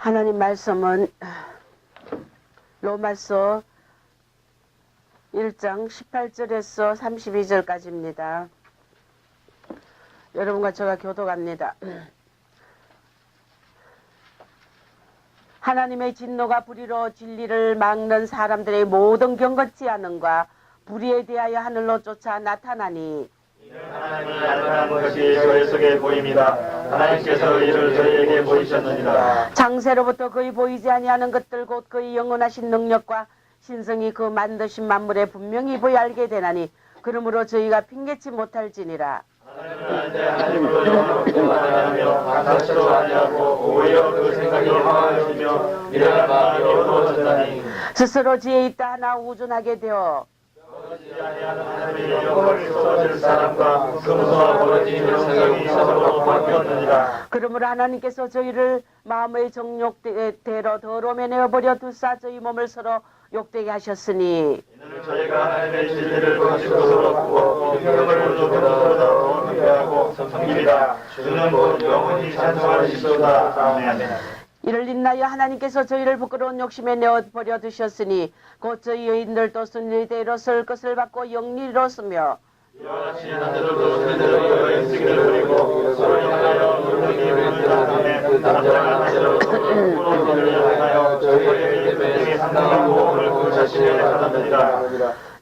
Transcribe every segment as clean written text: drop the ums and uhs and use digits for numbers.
하나님 말씀은 로마서 1장 18절에서 32절까지입니다. 여러분과 제가 교독합니다. 하나님의 진노가 불의로 진리를 막는 사람들의 모든 경건치 않음과 불의에 대하여 하늘로 쫓아 나타나니 하나님이 알만한 것이 저희 속에 보입니다. 하나님께서 이를 저희에게 보이셨느니라. 장세로부터 거의 보이지 아니하는 것들 곧 거의 영원하신 능력과 신성이 그 만드신 만물에 분명히 보여 알게 되나니 그러므로 저희가 핑계치 못할지니라. 하나님으로 영원하고 아니하며 강탈치도 아니하고 오히려 그 생각이 황하시며 미련한 마음이 어두워졌다니. 스스로 지혜 있다 하나 우준하게 되어 하나님의 영광을 쏟아질 사람과 금수와 벌어진 형상이 서로 바뀌었느니라. 그러므로 하나님께서 저희를 마음의 정욕대로 더러움에 내어버려 두사 저희 몸을 서로 욕되게 하셨으니 이는 저희가 하나님의 진리를 거짓 것으로 바꾸어 능력을 높은 것으로 경배하고 섬깁니다. 주는 곧 영원히 찬송하시도다. 아멘. 이를 인하여 하나님께서 저희를 부끄러운 욕심에 내어버려 두셨으니 곧 저희 여인들도 순리대로 쓸 것을 받고 영리로 쓰며 이와 같이 남자들도 스스로 여인 쓰기를 버리고 서로 인하여 능력이 있는 다음에 남자가 스스로 부러움을 하여 저희에게 되게 상당한 보험을 그 자신에 받았느니라.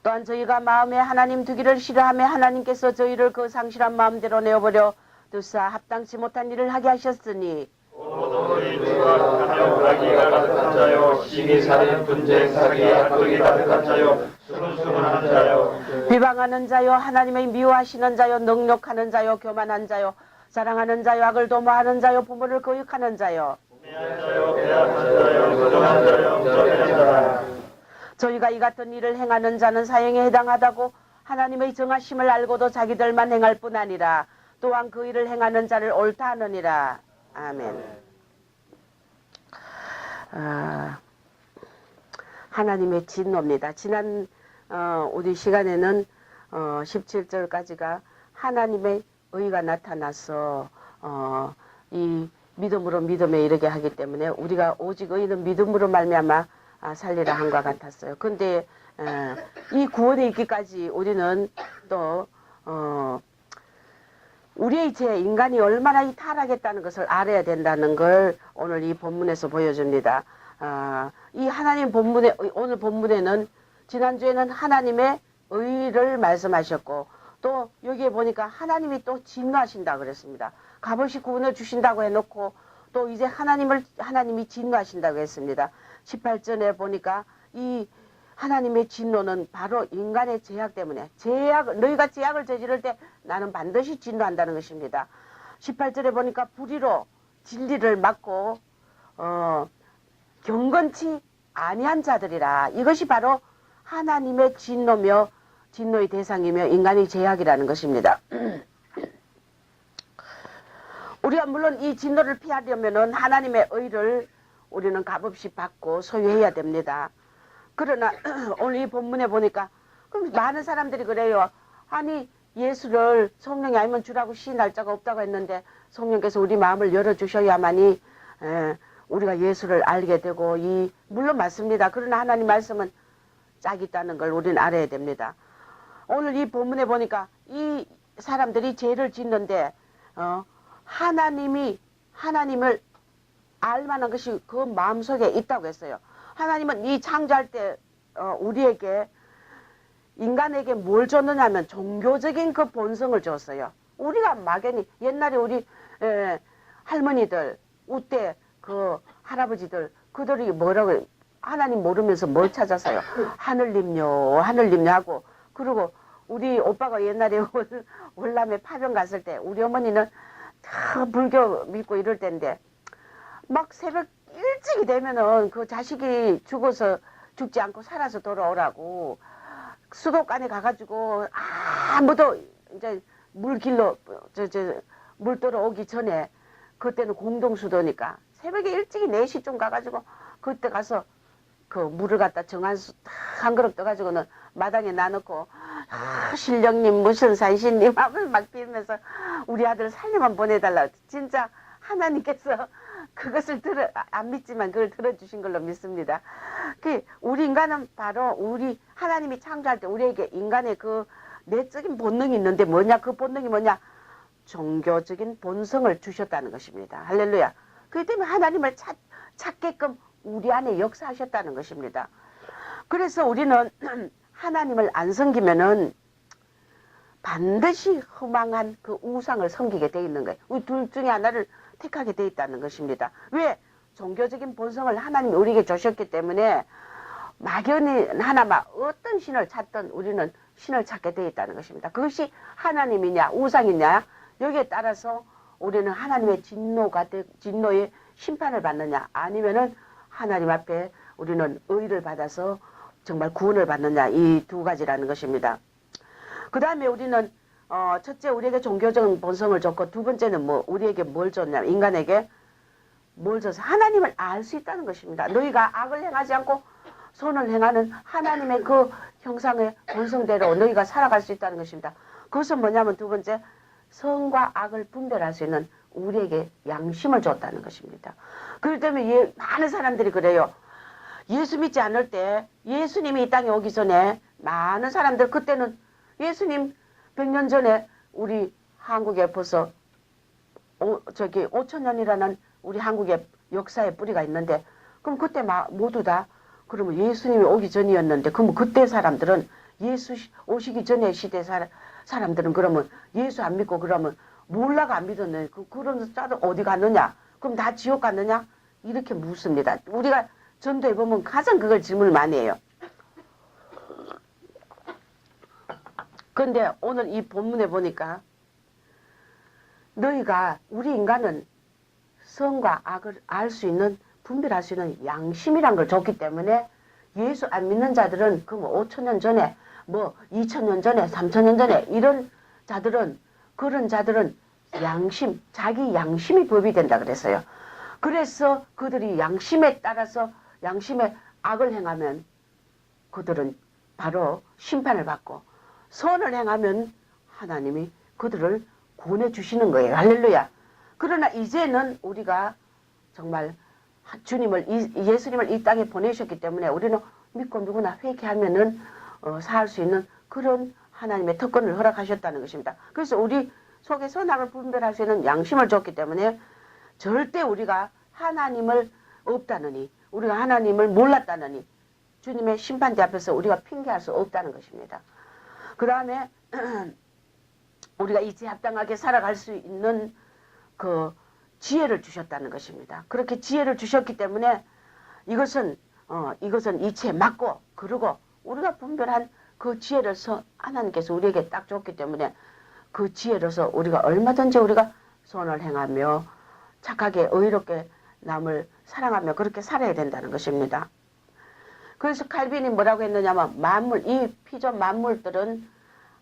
또한 저희가 마음에 하나님 두기를 싫어하며 하나님께서 저희를 그 상실한 마음대로 내어버려 두사 합당치 못한 일을 하게 하셨으니 너희 누가 가면 악의가 가득한 자요 시기 살인 분쟁 사기 악독이 가득한 자요 수근수근한 자요 비방하는 자요 하나님의 미워하시는 자요 능욕하는 자요 교만한 자요 사랑하는 자요 악을 도모하는 자요 부모를 거역하는 자요 미안 자요 배악한 자요 부정한 자요 저변한 자라. 저희가 이 같은 일을 행하는 자는 사형에 해당하다고 하나님의 정하심을 알고도 자기들만 행할 뿐 아니라 또한 그 일을 행하는 자를 옳다 하느니라. 아멘. 하나님의 진노입니다. 지난 우리 시간에는 17절까지가 하나님의 의가 나타나서 이 믿음으로 믿음에 이르게 하기 때문에 우리가 오직 의는 믿음으로 말미암아 살리라 한과 같았어요. 근데 이 구원에 있기까지 우리는 또 우리의 죄, 인간이 얼마나 이 타락했다는 것을 알아야 된다는 걸 오늘 이 본문에서 보여줍니다. 이 하나님 본문에, 오늘 본문에는 지난주에는 하나님의 의를 말씀하셨고 또 여기에 보니까 하나님이 또 진노하신다 그랬습니다. 값없이 구원을 주신다고 해놓고 또 이제 하나님이 진노하신다고 했습니다. 18절에 보니까 이 하나님의 진노는 바로 인간의 죄악 때문에 너희가 죄악을 저지를 때 나는 반드시 진노한다는 것입니다. 18절에 보니까 불의로 진리를 막고 경건치 아니한 자들이라. 이것이 바로 하나님의 진노며 진노의 대상이며 인간의 죄악이라는 것입니다. 우리가 물론 이 진노를 피하려면은 하나님의 의를 우리는 값없이 받고 소유해야 됩니다. 그러나 오늘 이 본문에 보니까 그럼 많은 사람들이 그래요. 아니 예수를 성령이 아니면 주라고 시인할 자가 없다고 했는데 성령께서 우리 마음을 열어주셔야만이 우리가 예수를 알게 되고 물론 맞습니다. 그러나 하나님 말씀은 짝이 있다는 걸 우리는 알아야 됩니다. 오늘 이 본문에 보니까 이 사람들이 죄를 짓는데 하나님을 알만한 것이 그 마음속에 있다고 했어요. 하나님은 이 창조할 때 우리에게 인간에게 뭘 줬느냐 하면 종교적인 그 본성을 줬어요. 우리가 막연히 옛날에 우리 할머니들 우때 그 할아버지들 그들이 뭐라고 하나님 모르면서 뭘 찾았어요. 하늘님요 하고 그리고 우리 오빠가 옛날에 월남에 파병 갔을 때 우리 어머니는 다 불교 믿고 이럴 때인데 막 새벽 일찍이 되면은 그 자식이 죽지 않고 살아서 돌아오라고 수도관에 가가지고 아무도 이제 물 들어오기 전에 그때는 공동수도니까 새벽에 일찍이 4시쯤 가가지고 그때 가서 그 물을 갖다 한 그릇 떠가지고는 마당에 놔놓고 신령님 무슨 산신님 하면서 막 빌면서 우리 아들 살려만 보내달라. 진짜 하나님께서 그것을 안 믿지만 그걸 들어주신 걸로 믿습니다. 우리 인간은 바로 우리 하나님이 창조할 때 우리에게 인간의 그 내적인 본능이 있는데 뭐냐? 그 본능이 뭐냐? 종교적인 본성을 주셨다는 것입니다. 할렐루야. 그렇기 때문에 하나님을 찾게끔 우리 안에 역사하셨다는 것입니다. 그래서 우리는 하나님을 안 섬기면은 반드시 허망한 그 우상을 섬기게 돼 있는 거예요. 우리 둘 중에 하나를 택하게 돼 있다는 것입니다. 왜? 종교적인 본성을 하나님이 우리에게 주셨기 때문에 막연히 하나마 어떤 신을 찾든 우리는 신을 찾게 돼 있다는 것입니다. 그것이 하나님이냐 우상이냐 여기에 따라서 우리는 하나님의 진노의 심판을 받느냐 아니면은 하나님 앞에 우리는 의를 받아서 정말 구원을 받느냐 이 두 가지라는 것입니다. 그 다음에 우리는 첫째 우리에게 종교적인 본성을 줬고 두 번째는 뭐 우리에게 뭘 줬냐 인간에게 뭘 줘서 하나님을 알 수 있다는 것입니다. 너희가 악을 행하지 않고 선을 행하는 하나님의 그 형상의 본성대로 너희가 살아갈 수 있다는 것입니다. 그것은 뭐냐면 두 번째 선과 악을 분별할 수 있는 우리에게 양심을 줬다는 것입니다. 그렇기 때문에 많은 사람들이 그래요. 예수 믿지 않을 때 예수님이 이 땅에 오기 전에 많은 사람들 그때는 예수님 100년 전에 우리 한국에 벌써 5천년이라는 우리 한국의 역사의 뿌리가 있는데 그럼 그때 모두 다 그러면 예수님이 오기 전이었는데 그러면 그때 사람들은 예수 오시기 전에 시대 사람들은 그러면 예수 안 믿고 그러면 몰라가 안 믿었네. 그런 자들 어디 갔느냐? 그럼 다 지옥 갔느냐? 이렇게 묻습니다. 우리가 전도해 보면 가장 그걸 질문을 많이 해요. 그런데 오늘 이 본문에 보니까 너희가 우리 인간은 선과 악을 알 수 있는 분별할 수 있는 양심이란 걸 줬기 때문에 예수 안 믿는 자들은 그 뭐 5천년 전에 뭐 2천년 전에 3천년 전에 이런 자들은 그런 자들은 양심 자기 양심이 법이 된다 그랬어요. 그래서 그들이 양심에 따라서 양심에 악을 행하면 그들은 바로 심판을 받고 선을 행하면 하나님이 그들을 구원해 주시는 거예요. 할렐루야. 그러나 이제는 우리가 정말 예수님을 이 땅에 보내셨기 때문에 우리는 믿고 누구나 회개하면은 살 수 있는 그런 하나님의 특권을 허락하셨다는 것입니다. 그래서 우리 속에 선악을 분별할 수 있는 양심을 줬기 때문에 절대 우리가 하나님을 없다느니 우리가 하나님을 몰랐다느니 주님의 심판대 앞에서 우리가 핑계할 수 없다는 것입니다. 그 다음에 우리가 이제 합당하게 살아갈 수 있는 그 지혜를 주셨다는 것입니다. 그렇게 지혜를 주셨기 때문에 이것은 이치에 맞고 그러고 우리가 분별한 그 지혜를 하나님께서 우리에게 딱 줬기 때문에 그 지혜로서 우리가 얼마든지 우리가 선을 행하며 착하게 의롭게 남을 사랑하며 그렇게 살아야 된다는 것입니다. 그래서 칼빈이 뭐라고 했느냐면 이 피조 만물들은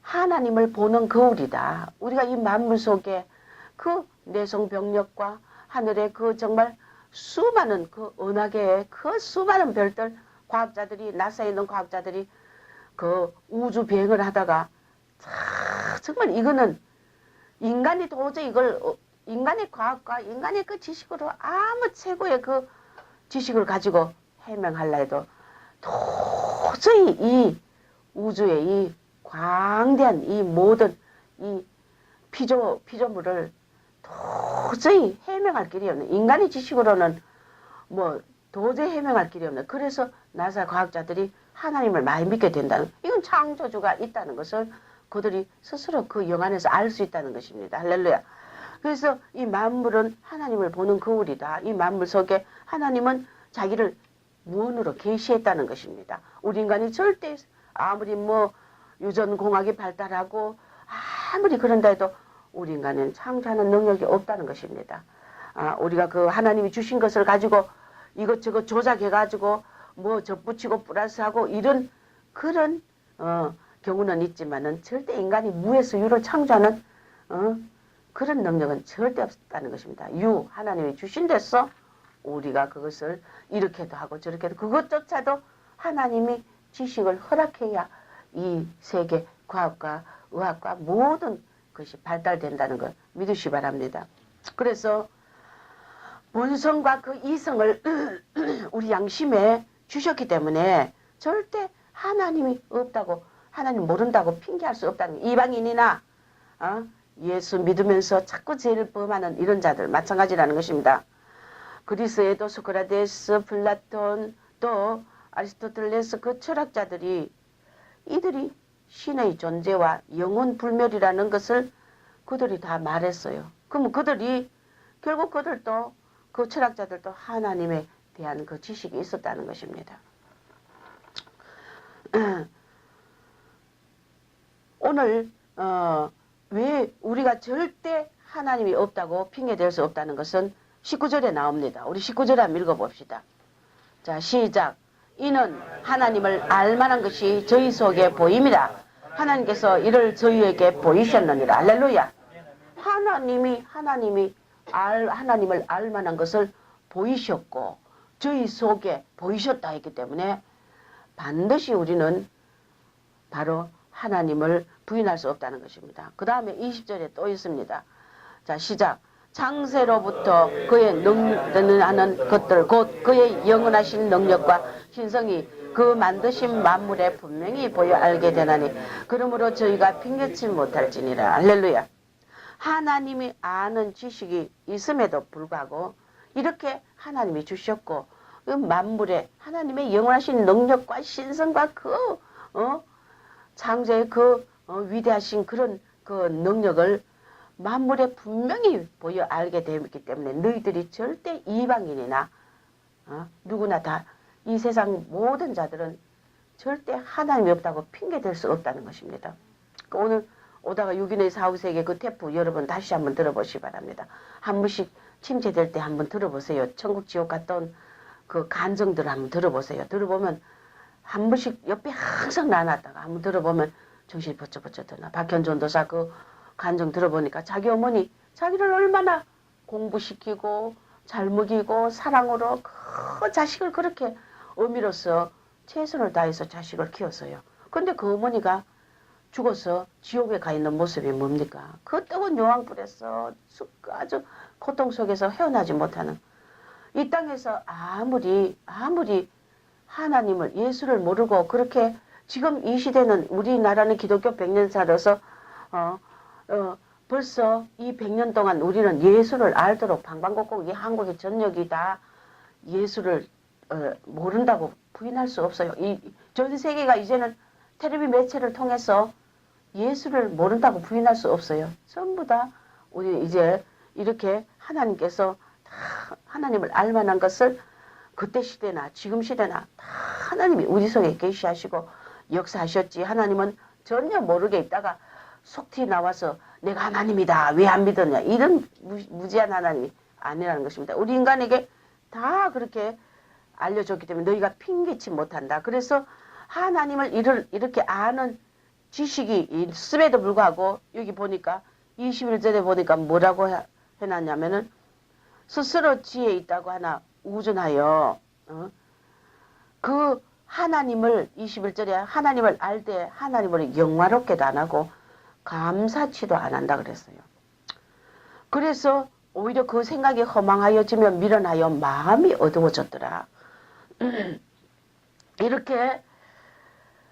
하나님을 보는 거울이다. 우리가 이 만물 속에 그 내성병력과 하늘의 그 정말 수많은 그 은하계의 그 수많은 별들 과학자들이 나사에 있는 과학자들이 그 우주 비행을 하다가 정말 이거는 인간이 도저히 이걸 인간의 과학과 인간의 그 지식으로 아무 최고의 그 지식을 가지고 해명하려 해도 도저히 이 우주의 이 광대한 이 모든 이 피조물을 도저히 해명할 길이 없는 인간의 지식으로는 뭐 도저히 해명할 길이 없는 그래서 나사 과학자들이 하나님을 많이 믿게 된다는 이건 창조주가 있다는 것을 그들이 스스로 그 영안에서 알 수 있다는 것입니다. 할렐루야. 그래서 이 만물은 하나님을 보는 거울이다. 이 만물 속에 하나님은 자기를 무언으로 계시했다는 것입니다. 우리 인간이 절대 아무리 뭐 유전공학이 발달하고 아무리 그런다 해도 우리 인간은 창조하는 능력이 없다는 것입니다. 우리가 그 하나님이 주신 것을 가지고 이것저것 조작해가지고 뭐 접붙이고 플러스하고 이런 그런 경우는 있지만은 절대 인간이 무에서 유를 창조하는 그런 능력은 절대 없다는 것입니다. 하나님이 주신 데서 우리가 그것을 이렇게도 하고 저렇게도 그것조차도 하나님이 지식을 허락해야 이 세계 과학과 의학과 모든 것이 발달된다는 걸 믿으시 바랍니다. 그래서 본성과 그 이성을 우리 양심에 주셨기 때문에 절대 하나님이 없다고, 하나님 모른다고 핑계할 수 없다는 거예요. 이방인이나 예수 믿으면서 자꾸 죄를 범하는 이런 자들 마찬가지라는 것입니다. 그리스에도 소크라테스, 플라톤, 또 아리스토텔레스 그 철학자들이 이들이 신의 존재와 영혼 불멸이라는 것을 그들이 다 말했어요. 그럼 그들이 결국 그들도 그 철학자들도 하나님에 대한 그 지식이 있었다는 것입니다. 오늘 왜 우리가 절대 하나님이 없다고 핑계댈 수 없다는 것은 19절에 나옵니다. 우리 19절 한번 읽어봅시다. 자, 시작. 이는 하나님을 알만한 것이 저희 속에 보임이라. 하나님께서 이를 저희에게 보이셨느니라. 할렐루야. 하나님을 알만한 것을 보이셨고 저희 속에 보이셨다 했기 때문에 반드시 우리는 바로 하나님을 부인할 수 없다는 것입니다. 그 다음에 20절에 또 있습니다. 자, 시작. 창세로부터 그의 능하는 것들 곧 그의 영원하신 능력과 신성이 그 만드신 만물에 분명히 보여 알게 되나니 그러므로 저희가 핑계치 못할지니라. 할렐루야. 하나님이 아는 지식이 있음에도 불구하고 이렇게 하나님이 주셨고 그 만물에 하나님의 영원하신 능력과 신성과 그 창조의 그 위대하신 그런 그 능력을 만물에 분명히 보여 알게 되었기 때문에 너희들이 절대 이방인이나 누구나 다 이 세상 모든 자들은 절대 하나님이 없다고 핑계댈 수 없다는 것입니다. 오늘 오다가 6인의 4후세계 그 태프 여러분 다시 한번 들어보시기 바랍니다. 한 번씩 침체될 때 한번 들어보세요. 천국 지옥 갔던 그 간증들 한번 들어보세요. 들어보면 한 번씩 옆에 항상 나눴다가 한번 들어보면 정신이 버쩍버쩍 드나. 박현존 도사 그 간증 들어보니까 자기 어머니 자기를 얼마나 공부시키고 잘 먹이고 사랑으로 그 자식을 그렇게 어미로서 최선을 다해서 자식을 키웠어요. 근데 그 어머니가 죽어서 지옥에 가 있는 모습이 뭡니까? 그 뜨거운 요왕불에서 아주 고통 속에서 헤어나지 못하는 이 땅에서 아무리 하나님을 예수를 모르고 그렇게 지금 이 시대는 우리나라는 기독교 100년사로서 벌써 이 100년 동안 우리는 예수를 알도록 방방곡곡 이 한국의 전역이 다 예수를 모른다고 부인할 수 없어요. 전 세계가 이제는 텔레비 매체를 통해서 예수를 모른다고 부인할 수 없어요. 전부 다 우리 이제 이렇게 하나님께서 다 하나님을 알만한 것을 그때 시대나 지금 시대나 다 하나님이 우리 속에 계시하시고 역사하셨지. 하나님은 전혀 모르게 있다가 속티 나와서 내가 하나님이다 왜 안 믿었냐 이런 무지한 하나님이 아니라는 것입니다. 우리 인간에게 다 그렇게 알려줬기 때문에 너희가 핑계치 못한다. 그래서 하나님을 이렇게 아는 지식이 있음에도 불구하고 여기 보니까 21절에 보니까 뭐라고 해놨냐면은 스스로 지혜 있다고 하나 우준하여 그 하나님을 21절에 하나님을 알 때 하나님을 영화롭게도 안 하고 감사치도 안 한다 그랬어요. 그래서 오히려 그 생각이 허망하여지며 미련하여 마음이 어두워졌더라. 이렇게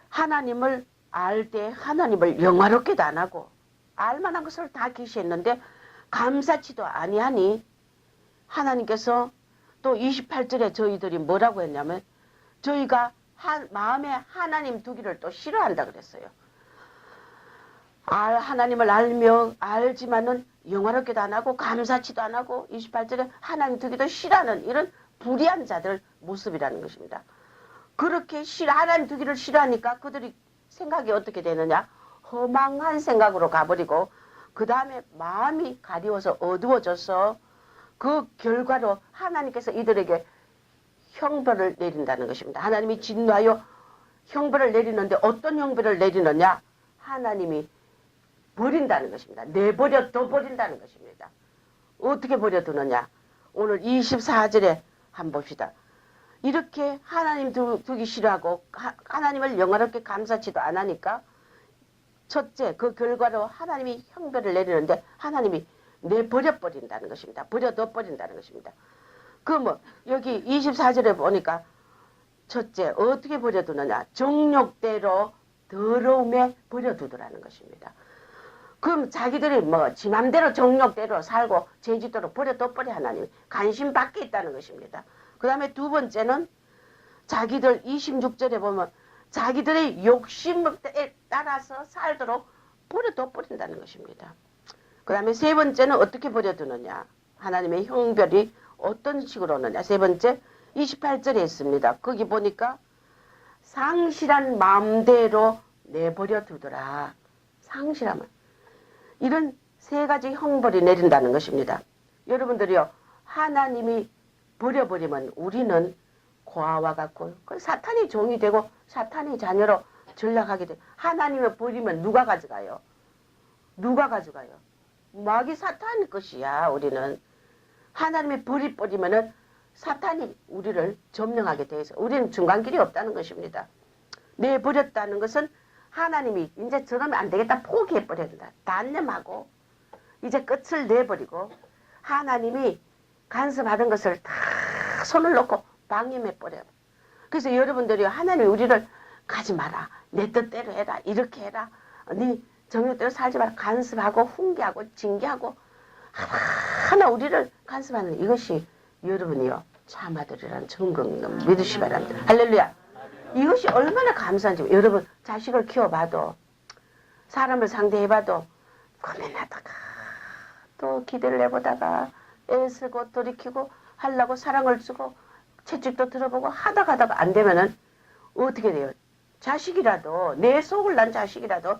하나님을 알 때 하나님을 영화롭게도 안 하고 알만한 것을 다 계시했는데 감사치도 아니하니 하나님께서 또 28절에 저희들이 뭐라고 했냐면 저희가 마음에 하나님 두기를 또 싫어한다 그랬어요. 하나님을 알지만은 영화롭게도 안 하고 감사치도 안 하고 28절에 하나님 두기도 싫어하는 이런 불의한 자들 모습이라는 것입니다. 그렇게 하나님 두기를 싫어하니까 그들이 생각이 어떻게 되느냐? 허망한 생각으로 가버리고 그 다음에 마음이 가리워서 어두워져서 그 결과로 하나님께서 이들에게 형벌을 내린다는 것입니다. 하나님이 진노하여 형벌을 내리는데 어떤 형벌을 내리느냐? 하나님이 버린다는 것입니다. 내버려 둬버린다는 것입니다. 어떻게 버려두느냐? 오늘 24절에 한번 봅시다. 이렇게 하나님 두기 싫어하고 하나님을 영화롭게 감사치도 안 하니까 첫째 그 결과로 하나님이 형벌을 내리는데 하나님이 내버려버린다는 것입니다. 버려둬버린다는 것입니다. 그 뭐 여기 24절에 보니까 첫째 어떻게 버려두느냐? 정욕대로 더러움에 버려두더라는 것입니다. 그럼 자기들이 뭐 지 맘대로 정욕대로 살고 제주도로 버려둬버려 하나님이 관심 밖에 있다는 것입니다. 그 다음에 두 번째는 자기들 26절에 보면 자기들의 욕심에 따라서 살도록 버려둬버린다는 것입니다. 그 다음에 세 번째는 어떻게 버려두느냐? 하나님의 형벌이 어떤 식으로 오느냐? 세 번째 28절에 있습니다. 거기 보니까 상실한 마음대로 내버려 두더라. 상실함을. 이런 세 가지 형벌이 내린다는 것입니다. 여러분들이요, 하나님이 버려버리면 우리는 고아와 같고 사탄이 종이 되고 사탄이 자녀로 전락하게 돼. 하나님을 버리면 누가 가져가요? 누가 가져가요? 마귀 사탄 것이야. 우리는 하나님이 버리면은 사탄이 우리를 점령하게 돼서 우리는 중간길이 없다는 것입니다. 내버렸다는 것은 하나님이 이제 저러면 안 되겠다 포기해버려야 된다. 단념하고 이제 끝을 내버리고 하나님이 간섭하던 것을 다 손을 놓고 방임해버려요. 그래서 여러분들이 하나님이 우리를 가지 마라. 내 뜻대로 해라. 이렇게 해라. 네 정욕대로 살지 마라. 간섭하고 훈계하고 징계하고 하나 우리를 간섭하는 이것이 여러분이요 참아들이라는 증거인 믿으시 바랍니다. 할렐루야. 이것이 얼마나 감사한지. 여러분 자식을 키워봐도 사람을 상대해봐도 고민하다가 또 기대를 해보다가 애쓰고 돌이키고 하려고 사랑을 주고 채찍도 들어보고 하다가 안 되면은 어떻게 돼요? 자식이라도 내 속을 난 자식이라도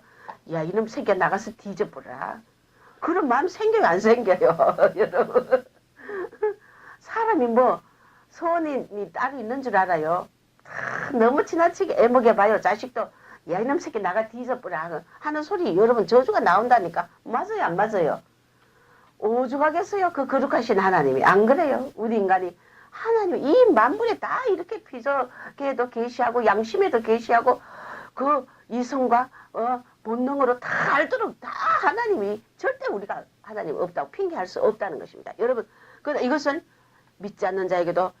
야 이놈 새끼야 나가서 뒤져보라. 그런 마음 생겨요 안 생겨요? 여러분 사람이 뭐 소원이 딸이 있는 줄 알아요? 너무 지나치게 애먹여봐요. 자식도 야 이놈 새끼 나가 뒤져보라 하는 소리 여러분 저주가 나온다니까. 맞아요 안 맞아요? 오죽하겠어요 그 거룩하신 하나님이. 안 그래요? 우리 인간이 하나님 이 만물에 다 이렇게 피조계에도 계시하고 양심에도 계시하고 그 이성과 본능으로 다 알도록 다 하나님이 절대 우리가 하나님 없다고 핑계할 수 없다는 것입니다. 여러분 그러나 이것은 믿지 않는 자에게도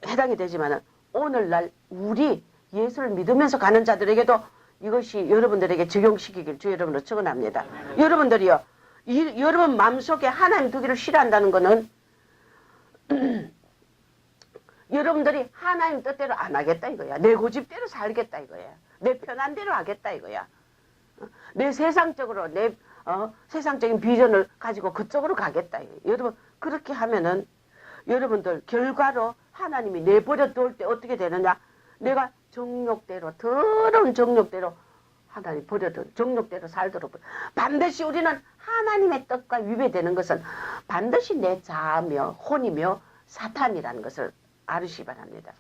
해당이 되지만 오늘날 우리 예수를 믿으면서 가는 자들에게도 이것이 여러분들에게 적용시키길 주 여러분으로 축원합니다. 여러분들이요 여러분 마음속에 하나님 두기를 싫어한다는 것은 여러분들이 하나님 뜻대로 안 하겠다 이거야. 내 고집대로 살겠다 이거야. 내 편한 대로 하겠다 이거야. 내 세상적으로 내 세상적인 비전을 가지고 그쪽으로 가겠다 이거야. 여러분 그렇게 하면은 여러분들 결과로 하나님이 내버려 둘 때 어떻게 되느냐? 내가 정욕대로 더러운 정욕대로 하나님 버려둔 정욕대로 살도록 반드시 우리는 하나님의 뜻과 위배되는 것은 반드시 내 자아며 혼이며 사탄이라는 것을 알으시기 바랍니다.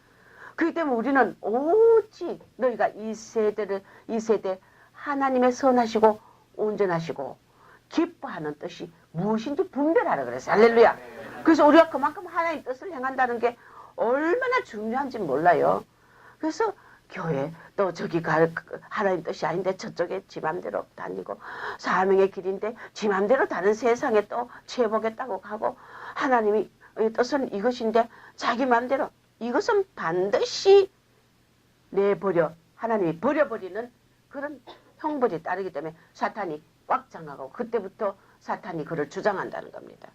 그렇기 때문에 우리는 오직 너희가 이 세대 하나님의 선하시고 온전하시고 기뻐하는 뜻이 무엇인지 분별하라 그랬어요. 할렐루야. 그래서 우리가 그만큼 하나님의 뜻을 행한다는 게 얼마나 중요한지 몰라요. 그래서 교회 또 저기 하나님 뜻이 아닌데 저쪽에 지 맘대로 다니고 사명의 길인데 지 맘대로 다른 세상에 또 취해보겠다고 가고 하나님이 뜻은 이것인데 자기 맘대로 이것은 반드시 내버려 하나님이 버려버리는 그런 형벌이 따르기 때문에 사탄이 꽉 장하고 그때부터 사탄이 그를 주장한다는 겁니다.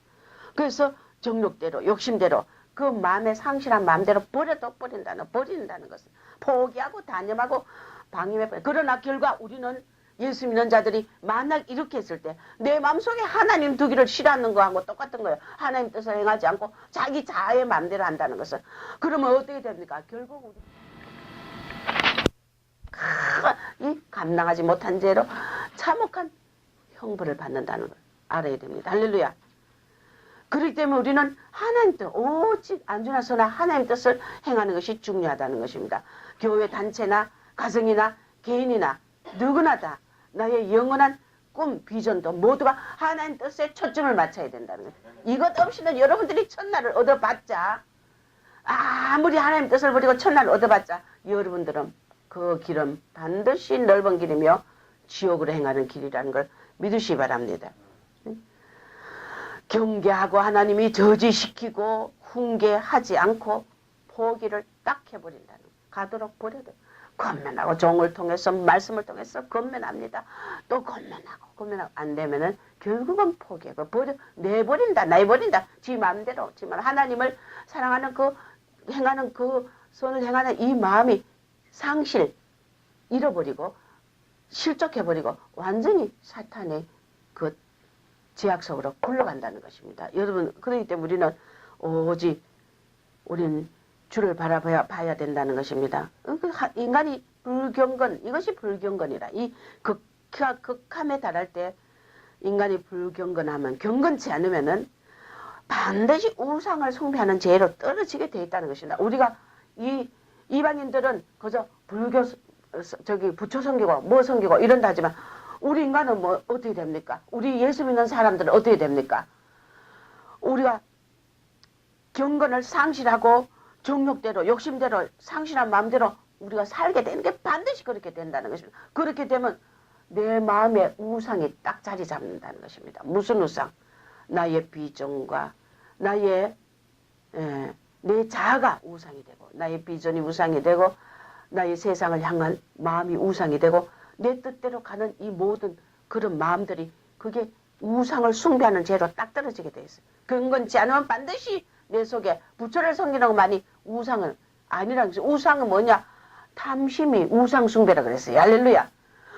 그래서 정욕대로 욕심대로 그 마음의 상실한 마음대로 버린다는 것은 포기하고 단념하고 방임해버려. 그러나 결과 우리는 예수 믿는 자들이 만약 이렇게 했을 때 내 마음속에 하나님 두기를 싫어하는 거하고 똑같은 거예요. 하나님 뜻을 행하지 않고 자기 자아의 마음대로 한다는 것은. 그러면 어떻게 됩니까? 결국 우리 이 감당하지 못한 죄로 참혹한 형벌을 받는다는 걸 알아야 됩니다. 할렐루야. 그렇기 때문에 우리는 하나님 뜻, 오직 안주나 서나 하나님 뜻을 행하는 것이 중요하다는 것입니다. 교회 단체나 가정이나 개인이나 누구나 다 나의 영원한 꿈, 비전도 모두가 하나님 뜻에 초점을 맞춰야 된다는 거예요. 이것 없이는 여러분들이 천날을 얻어봤자 아무리 하나님 뜻을 버리고 천날을 얻어봤자 여러분들은 그 길은 반드시 넓은 길이며 지옥으로 행하는 길이라는 걸 믿으시기 바랍니다. 경계하고 하나님이 저지시키고 훈계하지 않고 포기를 딱 해버린다는 거. 가도록 버려도 건면하고 종을 통해서 말씀을 통해서 건면합니다. 또 건면하고 안 되면은 결국은 포기하고 내버린다. 지 마음대로 지만 하나님을 사랑하는 그 행하는 그 손을 행하는 이 마음이 잃어버리고 실족해버리고 완전히 사탄의 그 제약 속으로 굴러간다는 것입니다. 여러분, 그렇기 때문에 우리는 주를 바라봐야 된다는 것입니다. 인간이 이것이 불경건이라. 이 극함에 달할 때 인간이 불경건하면, 경건치 않으면은 반드시 우상을 숭배하는 죄로 떨어지게 되어 있다는 것입니다. 우리가 이방인들은 그저 부처 섬기고 뭐 섬기고 이런다 하지만 우리 인간은 뭐 어떻게 됩니까? 우리 예수 믿는 사람들은 어떻게 됩니까? 우리가 경건을 상실하고 정욕대로 욕심대로 상실한 마음대로 우리가 살게 되는 게 반드시 그렇게 된다는 것입니다. 그렇게 되면 내 마음에 우상이 딱 자리 잡는다는 것입니다. 무슨 우상? 나의 비전과 내 자아가 우상이 되고, 나의 비전이 우상이 되고, 나의 세상을 향한 마음이 우상이 되고, 내 뜻대로 가는 이 모든 그런 마음들이 그게 우상을 숭배하는 죄로 딱 떨어지게 돼 있어요. 경건치 않으면 반드시 내 속에 부처를 섬기는 것만이 우상은 아니라는 것이죠. 우상은 뭐냐? 탐심이 우상 숭배라 그랬어요. 할렐루야.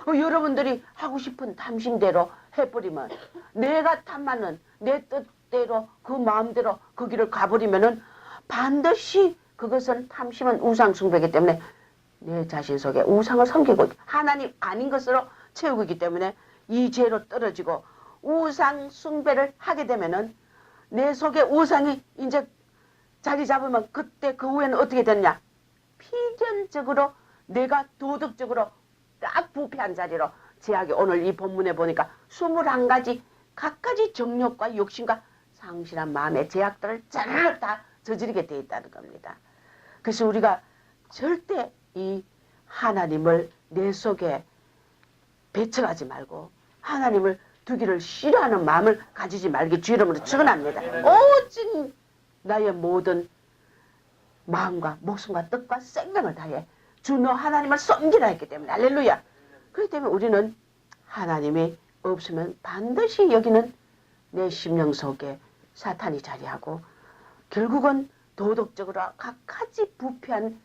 여러분들이 하고 싶은 탐심대로 해버리면, 내가 탐하는 내 뜻대로 그 마음대로 그 길을 가버리면은 반드시 그것은 탐심은 우상 숭배이기 때문에 내 자신 속에 우상을 섬기고 하나님 아닌 것으로 채우고 있기 때문에 이 죄로 떨어지고 우상 숭배를 하게 되면은 내 속에 우상이 이제 자리 잡으면 그때 그 후에는 어떻게 됐냐? 필연적으로 내가 도덕적으로 딱 부패한 자리로 제약이 오늘 이 본문에 보니까 21가지 각가지 정욕과 욕심과 상실한 마음의 제약들을 잘 다 저지르게 되어 있다는 겁니다. 그래서 우리가 절대 이 하나님을 내 속에 배척하지 말고 하나님을 두기를 싫어하는 마음을 가지지 말기 주 이름으로 축원합니다. 오직 나의 모든 마음과 목숨과 뜻과 생명을 다해 주 너 하나님을 섬기라 했기 때문에 할렐루야. 그렇기 때문에 우리는 하나님이 없으면 반드시 여기는 내 심령 속에 사탄이 자리하고 결국은 도덕적으로 각가지 부패한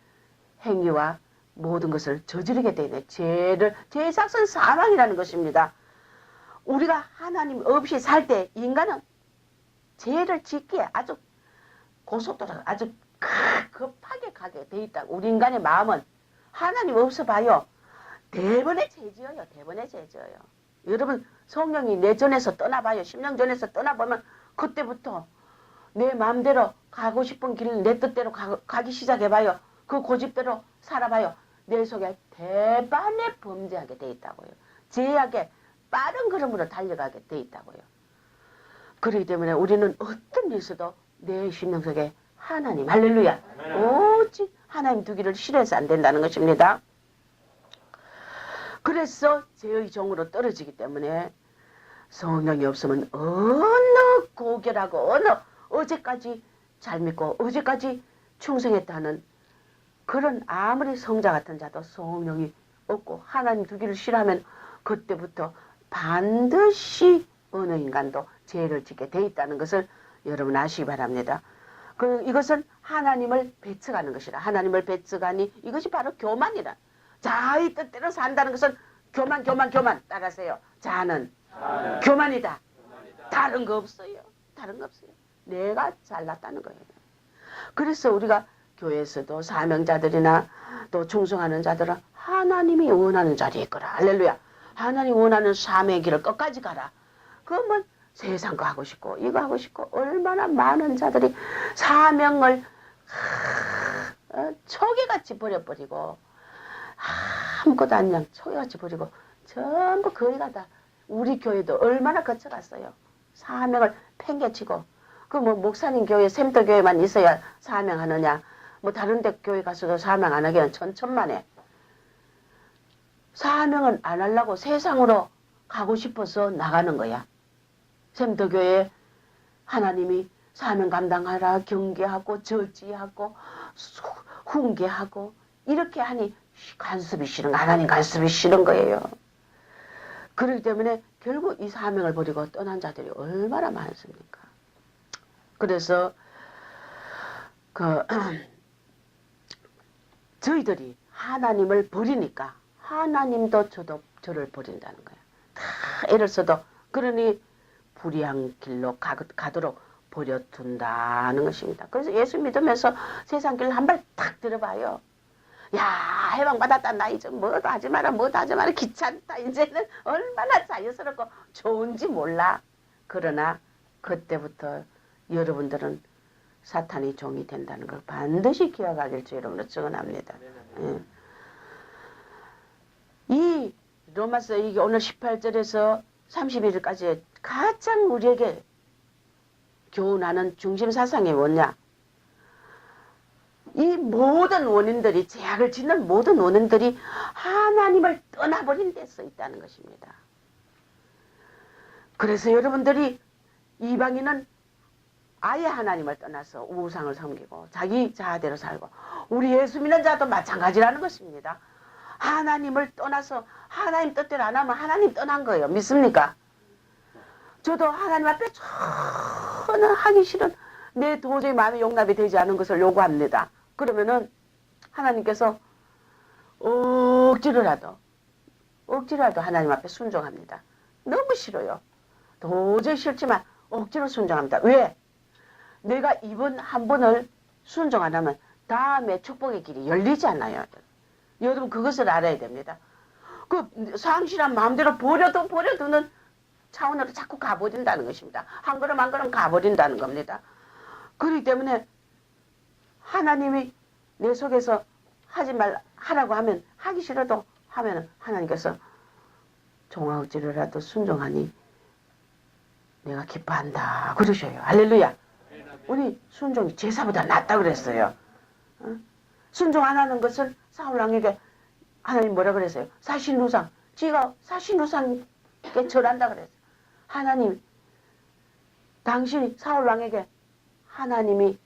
행위와 모든 것을 저지르게 되네. 죄의 삭은 사망이라는 것입니다. 우리가 하나님 없이 살 때 인간은 죄를 짓기에 아주 고속도로가 아주 급하게 가게 돼 있다. 우리 인간의 마음은 하나님 없어 봐요. 대번에 죄지어요. 대번에 죄지어요. 여러분 성령이 내 전에서 떠나봐요. 심령 전에서 떠나보면 그때부터 내 마음대로 가고 싶은 길 내 뜻대로 가기 시작해봐요. 그 고집대로 살아봐요. 내 속에 대반에 범죄하게 돼 있다고요. 죄악에 빠른 걸음으로 달려가게 돼 있다고요. 그렇기 때문에 우리는 어떤 일서도 내 심령 속에 하나님, 할렐루야, 오직 하나님 두기를 싫어해서 안 된다는 것입니다. 그래서 죄의 종으로 떨어지기 때문에 성령이 없으면 어느 고결하고 어제까지 잘 믿고 어제까지 충성했다는 그런 아무리 성자 같은 자도 성령이 없고 하나님 두기를 싫어하면 그때부터 반드시 어느 인간도 죄를 짓게 돼 있다는 것을 여러분 아시기 바랍니다. 이것은 하나님을 배척하는 것이라. 하나님을 배척하니 이것이 바로 교만이라. 자의 뜻대로 산다는 것은 교만 따라하세요. 자는 교만이다. 다른 거 없어요. 다른 거 없어요. 내가 잘났다는 거예요. 그래서 우리가 교회에서도 사명자들이나 또 충성하는 자들은 하나님이 원하는 자리에 있거라. 할렐루야. 하나님 원하는 사명의 길을 끝까지 가라. 그러면 세상 거 하고 싶고 이거 하고 싶고 얼마나 많은 자들이 사명을 초기같이 버려버리고 아무것도 아니냐 초기같이 버리고 전부 거기가 다 우리 교회도 얼마나 거쳐갔어요. 사명을 팽개치고 그 뭐 목사님 교회 샘터 교회만 있어야 사명하느냐 뭐 다른 데 교회 가서도 사명 안 하기는 천천만에 사명은 안 하려고 세상으로 가고 싶어서 나가는 거야. 샘터 교회에 하나님이 사명 감당하라 경계하고 저지하고 훈계하고 이렇게 하니 간섭이 싫은 거, 하나님 간섭이 싫은 거예요. 그렇기 때문에 결국 이 사명을 버리고 떠난 자들이 얼마나 많습니까? 그래서 저희들이 하나님을 버리니까 하나님도 저를 버린다는 거예요. 다 애를 써도 그러니 불의한 길로 가도록 버려둔다는 것입니다. 그래서 예수 믿으면서 세상 길 한 발 탁 들어봐요. 야, 해방받았다. 나 이제 뭐도 하지 마라, 뭐도 하지 마라. 귀찮다. 이제는 얼마나 자유스럽고 좋은지 몰라. 그러나 그때부터 여러분들은 사탄의 종이 된다는 걸 반드시 기억하길 주 이름으로 축원합니다. 예. 이 로마서 이게 오늘 18절에서 31절까지 가장 우리에게 교훈하는 중심 사상이 뭐냐? 이 모든 원인들이, 죄악을 짓는 모든 원인들이 하나님을 떠나버린 데 써 있다는 것입니다. 그래서 여러분들이 이방인은 아예 하나님을 떠나서 우상을 섬기고 자기 자아대로 살고, 우리 예수 믿는 자도 마찬가지라는 것입니다. 하나님을 떠나서 하나님 뜻대로 안 하면 하나님 떠난 거예요. 믿습니까? 저도 하나님 앞에 전혀 하기 싫은, 내 도저히 마음이 용납이 되지 않은 것을 요구합니다. 그러면은 하나님께서 억지로라도 하나님 앞에 순종합니다. 너무 싫어요. 도저히 싫지만 억지로 순종합니다. 왜? 내가 이번 한 번을 순종 안 하면 다음에 축복의 길이 열리지 않아요. 여러분 그것을 알아야 됩니다. 그 상실한 마음대로 버려두는 차원으로 자꾸 가버린다는 것입니다. 한 걸음 한 걸음 가버린다는 겁니다. 그렇기 때문에 하나님이 내 속에서 하라고 하면, 하기 싫어도 하면 하나님께서 종아 억지로라도 순종하니 내가 기뻐한다 그러셔요. 할렐루야. 우리 순종이 제사보다 낫다 그랬어요. 순종 안 하는 것은 사울왕에게 하나님 뭐라 그랬어요? 사신우상. 지가 사신우상께 절한다 그랬어요. 하나님, 당신이 사울왕에게 하나님의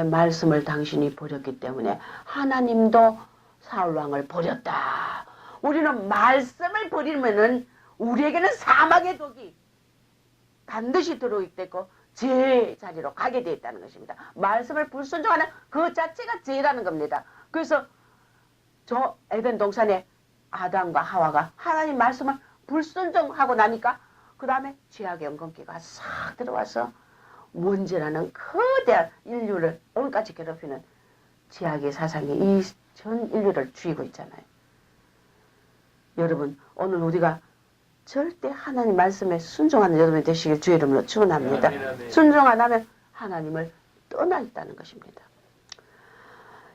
말씀을 당신이 버렸기 때문에 하나님도 사울왕을 버렸다. 우리는 말씀을 버리면은 우리에게는 사망의 독이 반드시 들어있고 죄의 자리로 가게 되어 있다는 것입니다. 말씀을 불순종하는 그 자체가 죄라는 겁니다. 그래서 저 에덴 동산에 아담과 하와가 하나님 말씀을 불순종하고 나니까 그 다음에 죄악의 엉겅퀴가 싹 들어와서 원죄라는 거대한 인류를 오늘까지 괴롭히는 죄악의 사상이 이 전 인류를 죽이고 있잖아요. 여러분 오늘 우리가 절대 하나님 말씀에 순종하는 여러분이 되시길 주의 이름으로 축원합니다. 순종 안 하면 하나님을 떠나 있다는 것입니다.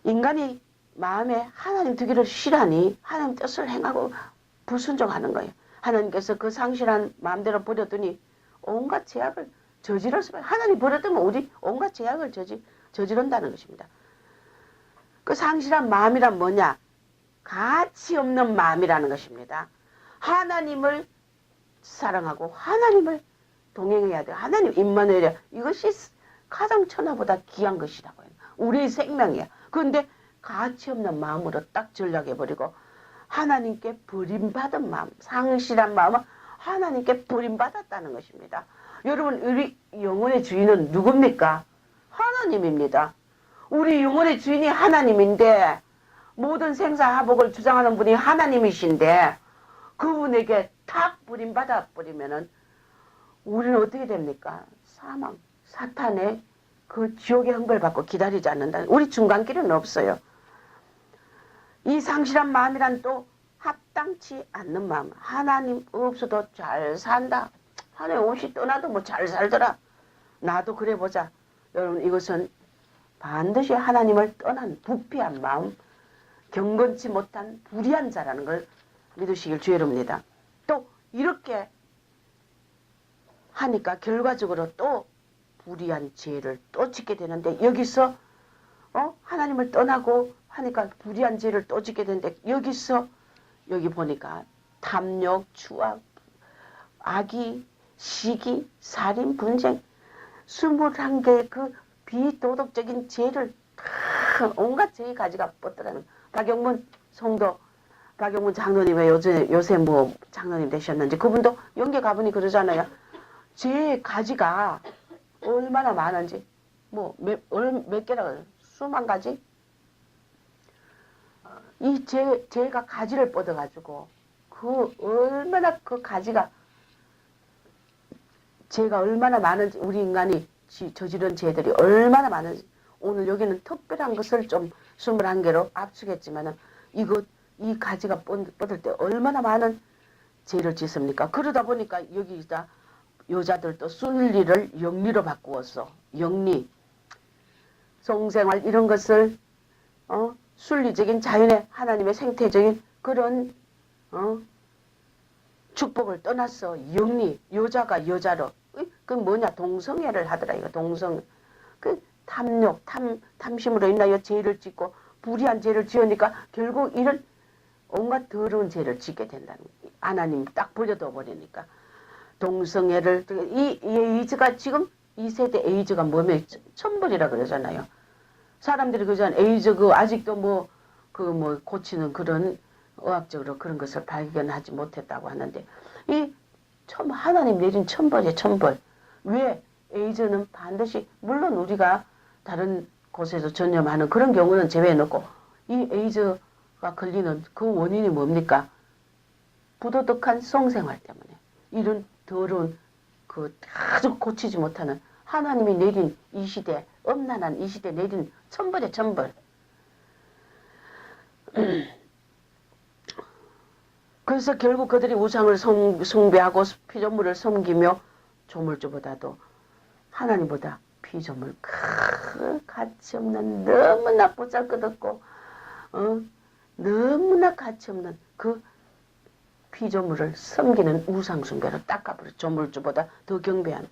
인간이 마음에 하나님 두기를 싫어하니 하나님 뜻을 행하고 불순종하는 거예요. 하나님께서 그 상실한 마음대로 버려두니 온갖 죄악을 저지를 수밖에. 하나님 버려두면 우리 온갖 죄악을 저지른다는 것입니다. 그 상실한 마음이란 뭐냐? 가치 없는 마음이라는 것입니다. 하나님을 사랑하고 하나님을 동행해야 돼요. 하나님 임마누엘, 이것이 가장 천하보다 귀한 것이라고 해요. 우리의 생명이야. 그런데 가치 없는 마음으로 딱 전락해버리고 하나님께 버림받은 마음, 상실한 마음은 하나님께 버림받았다는 것입니다. 여러분 우리 영혼의 주인은 누굽니까? 하나님입니다. 우리 영혼의 주인이 하나님인데 모든 생사화복을 주장하는 분이 하나님이신데 그분에게 탁 버림받아 버리면은 우리는 어떻게 됩니까? 사망, 사탄의 그 지옥의 형벌 받고 기다리지 않는다. 우리 중간길은 없어요. 이 상실한 마음이란 또 합당치 않는 마음. 하나님 없어도 잘 산다. 하나님 없이 떠나도 뭐 잘 살더라. 나도 그래 보자. 여러분 이것은 반드시 하나님을 떠난 부패한 마음, 경건치 못한 불의한 자라는 걸 믿으시길 주의 이릅니다. 또 이렇게 하니까 결과적으로 또 불의한 죄를 또 짓게 되는데 여기서 하나님을 떠나고 하니까 불의한 죄를 또 짓게 되는데 여기서 여기 보니까 탐욕, 추악, 악의, 시기, 살인, 분쟁, 21개의 그 비도덕적인 죄를 다 온갖 죄의 가지가 뻗더라는 박영문 성도, 박영문 장로님의 요새 뭐 장로님 되셨는지 그분도 연계 가보니 그러잖아요. 죄의 가지가 얼마나 많은지 뭐 몇 개라 그래요. 수만 가지? 이 죄가 가지를 뻗어가지고 그 얼마나 그 가지가 죄가 얼마나 많은지 우리 인간이 저지른 죄들이 얼마나 많은지 오늘 여기는 특별한 것을 좀 21개로 압축했지만은 이 가지가 뻗을 때 얼마나 많은 죄를 짓습니까? 그러다 보니까 여기다 여자들도 순리를 영리로 바꾸었어. 영리, 성생활 이런 것을 순리적인 자연의 하나님의 생태적인 그런 축복을 떠났어. 영리, 여자가 여자로. 그 뭐냐 동성애를 하더라 이거 동성. 그 탐욕, 탐심으로 인하여 죄를 짓고 불의한 죄를 지으니까 결국 이런 온갖 더러운 죄를 짓게 된다는 거예요. 하나님 딱 버려둬 버리니까 동성애를 이 에이즈가 지금 이 세대 에이즈가 뭐면 천벌이라 그러잖아요. 사람들이 그전 에이즈 아직도 뭐 고치는 그런 의학적으로 그런 것을 발견하지 못했다고 하는데 참 하나님 내린 천벌이에요. 천벌. 왜 에이즈는 반드시 물론 우리가 다른 곳에서 전염하는 그런 경우는 제외해놓고 이 에이즈가 걸리는 그 원인이 뭡니까? 부도덕한 성생활 때문에 이런 더러운 아주 고치지 못하는 하나님이 내린 이 시대 엄난한 이 시대 내린 천벌의 천벌. 그래서 결국 그들이 우상을 숭배하고 피조물을 섬기며 조물주보다도 하나님보다 피조물 가치없는 너무나 보잘것없고 너무나 가치없는 그 피조물을 섬기는 우상숭배로 닦아버려. 조물주보다 더 경배한.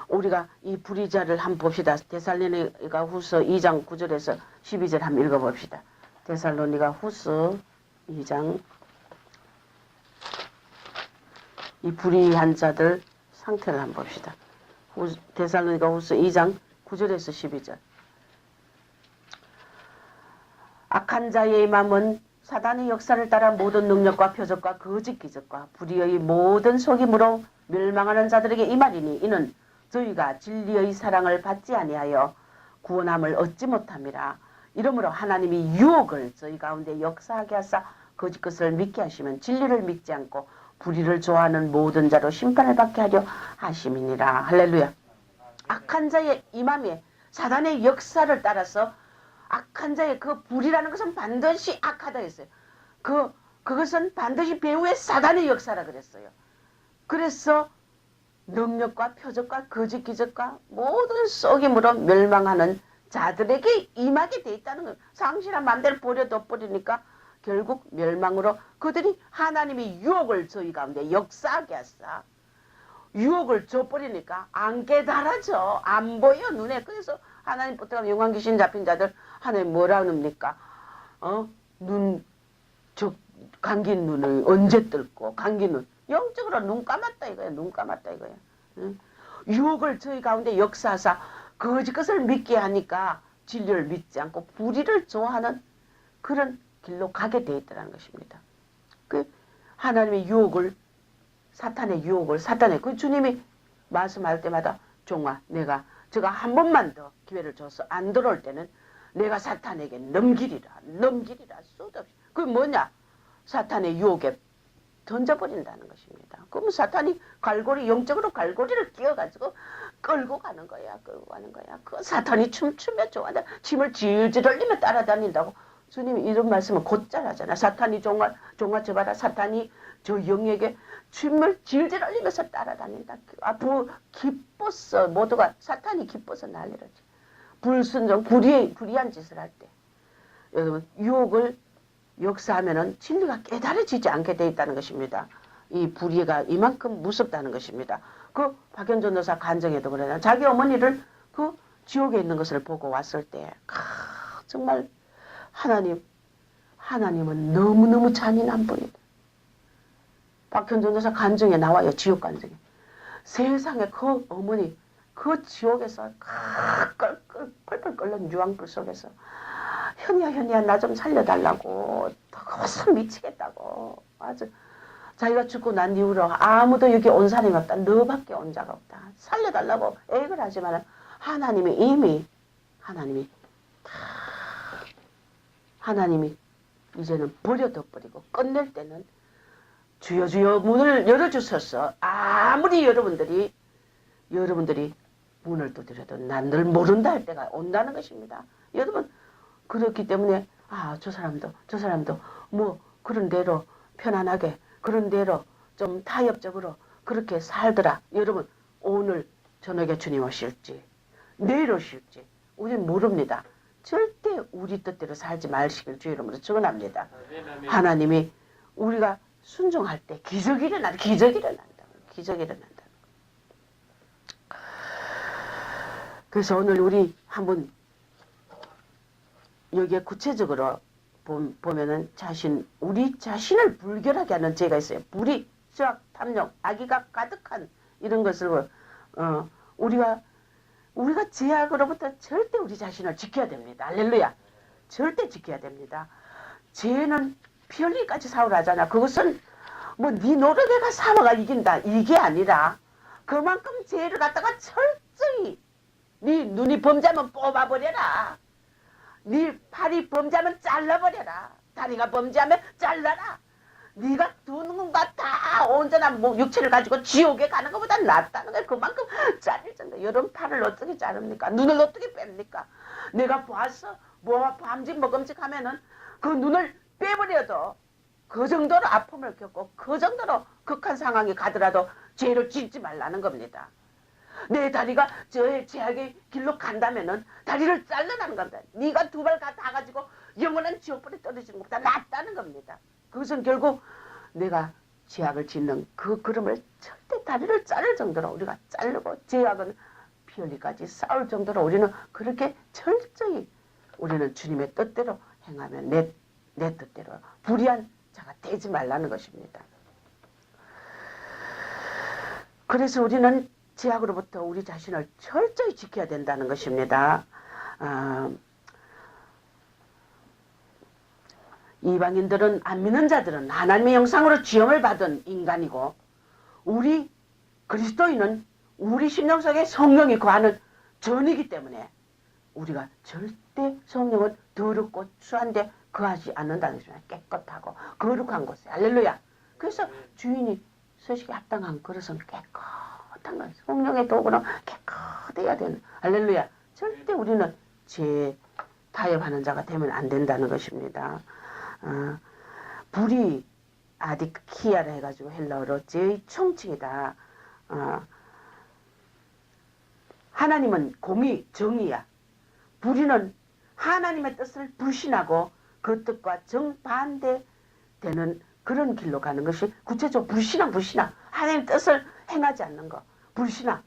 우리가 이 불의자를 한번 봅시다. 데살로니가 후서 2장 9절에서 12절 한번 읽어봅시다. 데살로니가 후서 2장 이 불의한 자들 상태를 한번 봅시다. 데살로니가 후서 2장 9절에서 12절. 악한 자의 맘은 사단의 역사를 따라 모든 능력과 표적과 거짓 기적과 불의의 모든 속임으로 멸망하는 자들에게 임하리니 이는 저희가 진리의 사랑을 받지 아니하여 구원함을 얻지 못함이라. 이러므로 하나님이 유혹을 저희 가운데 역사하게 하사 거짓 것을 믿게 하시면 진리를 믿지 않고 불의를 좋아하는 모든 자로 심판을 받게 하려 하심이니라. 할렐루야. 악한 자의 임함에 사단의 역사를 따라서 악한 자의 그 불이라는 것은 반드시 악하다 했어요. 그것은 반드시 배후의 사단의 역사라 그랬어요. 그래서 능력과 표적과 거짓 기적과 모든 속임으로 멸망하는 자들에게 임하게 돼 있다는 거예요. 상실한 마음대로 버려둬 버리니까 결국 멸망으로 그들이 하나님의 유혹을 저희 가운데 역사하게 하사 유혹을 줘버리니까 안 깨달아져. 안 보여 눈에. 그래서 하나님부터 영광 귀신 잡힌 자들 하나님 뭐라 합니까? 감긴 눈을 언제 뜰고 감긴 눈 영적으로 눈 감았다 이거야. 눈 감았다 이거야. 응? 유혹을 저희 가운데 역사하사 거짓 것을 믿게 하니까 진리를 믿지 않고 불의를 좋아하는 그런 길로 가게 돼 있다는 것입니다. 그 하나님의 유혹을 사탄의 그 주님이 말씀할 때마다 종아 내가 제가 한 번만 더 기회를 줘서 안 들어올 때는 내가 사탄에게 넘기리라 수도 없이. 그게 뭐냐? 사탄의 유혹에 던져버린다는 것입니다. 그러면 사탄이 영적으로 갈고리를 끼워가지고 끌고 가는 거야. 그 사탄이 춤추며 좋아한다. 침을 질질 흘리며 따라다닌다고. 주님이 이런 말씀을 곧잘 하잖아. 사탄이 종아 저봐라. 사탄이 저 영에게 춤을 질질 흘리면서 따라다닌다. 기뻤어. 모두가 사탄이 기뻐서 난리라지. 불순종, 불의한 짓을 할 때. 여러분 유혹을 역사하면은 진리가 깨달아지지 않게 돼 있다는 것입니다. 이 불의가 이만큼 무섭다는 것입니다. 그 박현준 여사 간증에도 그러나 자기 어머니를 그 지옥에 있는 것을 보고 왔을 때 정말 하나님은 너무너무 잔인한 분이다. 박현준 여사 간증에 나와요. 지옥 간증에. 세상에 그 어머니 그 지옥에서 펄펄 끓는 유황불 속에서 현이야 나 좀 살려달라고 더워서 미치겠다고 아주 자기가 죽고 난 이후로 아무도 여기 온 사람이 없다. 너밖에 온 자가 없다. 살려달라고 애를 하지만 하나님이 하나님이 이제는 버려둬 버리고 끝낼 때는 주여 문을 열어주셔서 아무리 여러분들이 문을 두드려도 난 늘 모른다 할 때가 온다는 것입니다. 여러분 그렇기 때문에 저 사람도 뭐 그런 대로 편안하게 그런 대로 좀 타협적으로 그렇게 살더라. 여러분 오늘 저녁에 주님 오실지 내일 오실지 우리는 모릅니다. 절대 우리 뜻대로 살지 마시길 주의 이름으로 축원합니다. 하나님이 우리가 순종할 때 기적이 일어난다. 그래서 오늘 우리 한번 여기에 구체적으로 보면은 우리 자신을 불결하게 하는 죄가 있어요. 불의, 수악, 탐욕, 악의가 가득한 이런 것을 우리가 죄악으로부터 절대 우리 자신을 지켜야 됩니다. 할렐루야. 절대 지켜야 됩니다. 죄는 피 흘리기까지 싸우라잖아. 그것은 뭐 네 노력에가 싸워가 이긴다. 이게 아니라 그만큼 죄를 갖다가 철저히 네 눈이 범죄하면 뽑아버려라. 네 팔이 범죄하면 잘라버려라. 다리가 범죄하면 잘라라. 네가 두 눈과 다 온전한 육체를 가지고 지옥에 가는 것보다 낫다는 걸 그만큼 자를 정도. 여러분 팔을 어떻게 자릅니까? 눈을 어떻게 뺍니까? 내가 봐서 밤직 먹음직 하면은 그 눈을 빼버려도 그 정도로 아픔을 겪고 그 정도로 극한 상황이 가더라도 죄를 짓지 말라는 겁니다. 내 다리가 저의 죄악의 길로 간다면은 다리를 잘라나는 겁니다. 네가 두 발 다 가지고 영원한 지옥불에 떨어지는 것보다 낫다는 겁니다. 그것은 결국 내가 죄악을 짓는 그 걸음을 절대 다리를 자를 정도로 우리가 자르고 죄악은 피 흘리기까지 싸울 정도로 우리는 그렇게 철저히 우리는 주님의 뜻대로 행하면 내 뜻대로 불의한 자가 되지 말라는 것입니다. 그래서 우리는 죄악으로부터 우리 자신을 철저히 지켜야 된다는 것입니다. 이방인들은 안 믿는 자들은 하나님의 형상으로 지음을 받은 인간이고 우리 그리스도인은 우리 심령 속에 성령이 거하는 전이기 때문에 우리가 절대 성령은 더럽고 추한데 거하지 않는다는 것입니다. 깨끗하고 거룩한 곳에 할렐루야. 그래서 주인이 서식에 합당한 그릇은 깨끗한 것. 성령의 도구는 깨끗해야 되는 할렐루야. 절대 우리는 죄 타협하는 자가 되면 안 된다는 것입니다. 불이 아디키아라 해가지고 헬라어로 죄의 총칭이다. 하나님은 공의, 정의야. 불의는 하나님의 뜻을 불신하고 그 뜻과 정반대되는 그런 길로 가는 것이 구체적으로 불신앙. 하나님의 뜻을 행하지 않는 거. 불신앙.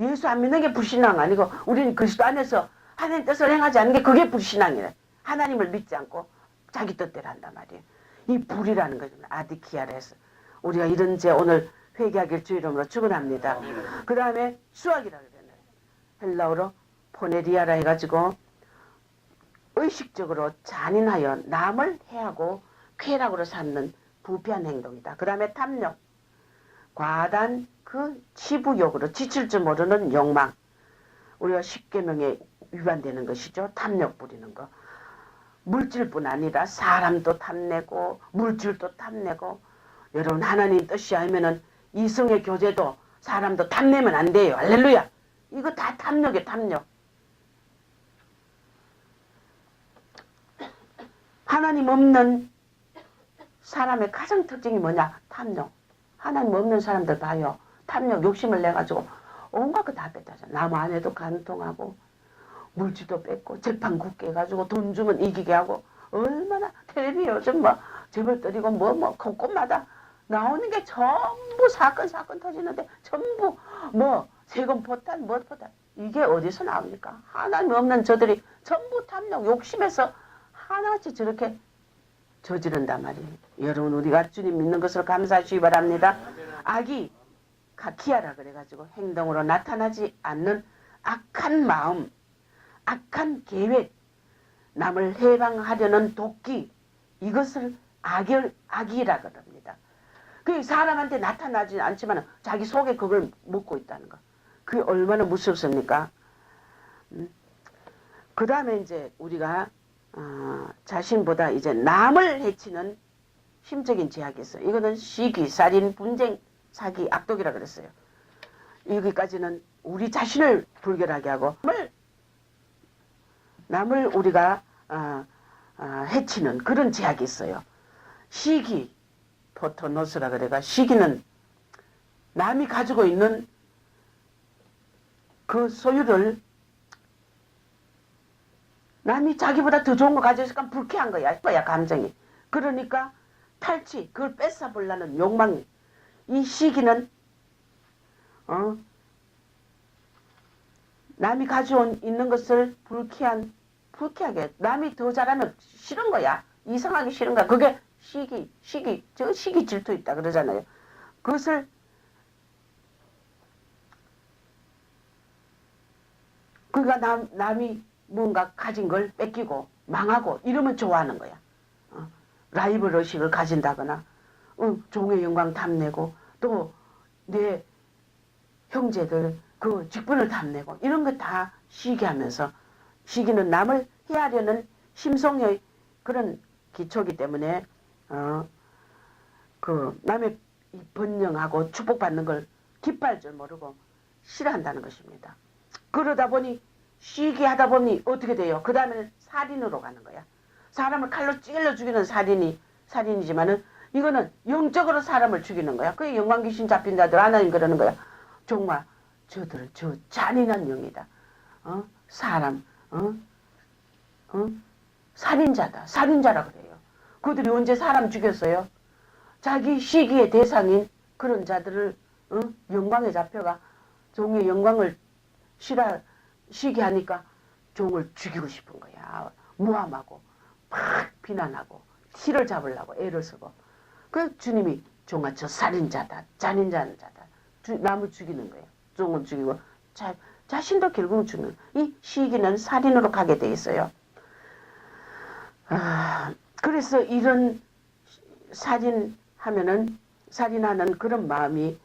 예수 안 믿는 게 불신앙 아니고 우리는 그리스도 안에서 하나님의 뜻을 행하지 않는 게 그게 불신앙이래. 하나님을 믿지 않고 자기 뜻대로 한단 말이에요. 이 불이라는 거죠. 아디키아라에서. 우리가 이런 죄 오늘 회개하길 주 이름으로 축원합니다. 그 다음에 수학이라고 그러잖아요. 헬라어로 포네리아라 해가지고 의식적으로 잔인하여 남을 해하고 쾌락으로 삼는 부패한 행동이다. 그 다음에 탐욕, 과단 그 치부욕으로 지칠 줄 모르는 욕망. 우리가 십계명에 위반되는 것이죠. 탐욕 부리는 거. 물질뿐 아니라 사람도 탐내고 물질도 탐내고. 여러분 하나님 뜻이 아니면은 이성의 교제도 사람도 탐내면 안 돼요. 할렐루야. 이거 다 탐욕이에요. 탐욕. 하나님 없는 사람의 가장 특징이 뭐냐? 탐욕. 하나님 없는 사람들 봐요. 탐욕, 욕심을 내가지고 온갖 거 다 뺐다잖아. 남 안에도 간통하고 물질도 뺏고 재판 굳게 해가지고 돈 주면 이기게 하고 얼마나 텔레비 요즘 뭐 재벌들이고 뭐 곳곳마다 나오는 게 전부 사건 터지는데 전부 뭐 세금 포탈 뭐 포탈 이게 어디서 나옵니까? 하나님 없는 저들이 전부 탐욕 욕심에서 하나같이 저렇게 저지른단 말이에요. 여러분 우리가 주님 믿는 것을 감사하시기 바랍니다. 악이 카키아라 그래가지고 행동으로 나타나지 않는 악한 마음, 악한 계획, 남을 해방하려는 도끼, 이것을 악이라 그럽니다. 그 사람한테 나타나지 않지만 자기 속에 그걸 묻고 있다는 거. 그게 얼마나 무섭습니까? 그 다음에 이제 우리가 자신보다 이제 남을 해치는 심적인 제약이 있어요. 이거는 시기, 살인, 분쟁, 사기, 악독이라 그랬어요. 여기까지는 우리 자신을 불결하게 하고 남을 우리가 해치는 그런 제약이 있어요. 시기, 포토노스라 그래가 시기는 남이 가지고 있는 그 소유를 남이 자기보다 더 좋은 거 가지고 있으니까 불쾌한 거야. 감정이. 그러니까 탈취, 그걸 뺏어보려는 욕망이. 이 시기는 남이 가지고 있는 것을 불쾌하게 남이 더 잘하면 싫은 거야. 이상하기 싫은 거야. 그게 시기, 저 시기 질투 있다 그러잖아요. 그것을 그러니까 남이 뭔가 가진 걸 뺏기고 망하고 이러면 좋아하는 거야. 라이벌 의식을 가진다거나 종의 영광 탐내고 또 내 형제들 그 직분을 탐내고 이런 거 다 시기하면서 시기는 남을 해하려는 심성의 그런 기초기 때문에 그 남의 번영하고 축복받는 걸 기뻐할 줄 모르고 싫어한다는 것입니다. 그러다 보니 시기하다 보니 어떻게 돼요? 그 다음에는 살인으로 가는 거야. 사람을 칼로 찔러 죽이는 살인이지만은 이거는 영적으로 사람을 죽이는 거야. 그게 영광귀신 잡힌 자들 하나님 그러는 거야. 정말 저들 저 잔인한 영이다. 사람 살인자라 그래요. 그들이 언제 사람 죽였어요? 자기 시기의 대상인 그런 자들을 영광에 잡혀가 종의 영광을 시기하니까 종을 죽이고 싶은 거야. 모함하고 막 비난하고 티를 잡으려고 애를 쓰고 그 주님이 종아 저 살인자다 잔인자는 자다 남을 죽이는 거예요. 종을 죽이고 자신도 결국 죽는 이 시기는 살인으로 가게 돼 있어요. 그래서 이런 살인하는 그런 마음이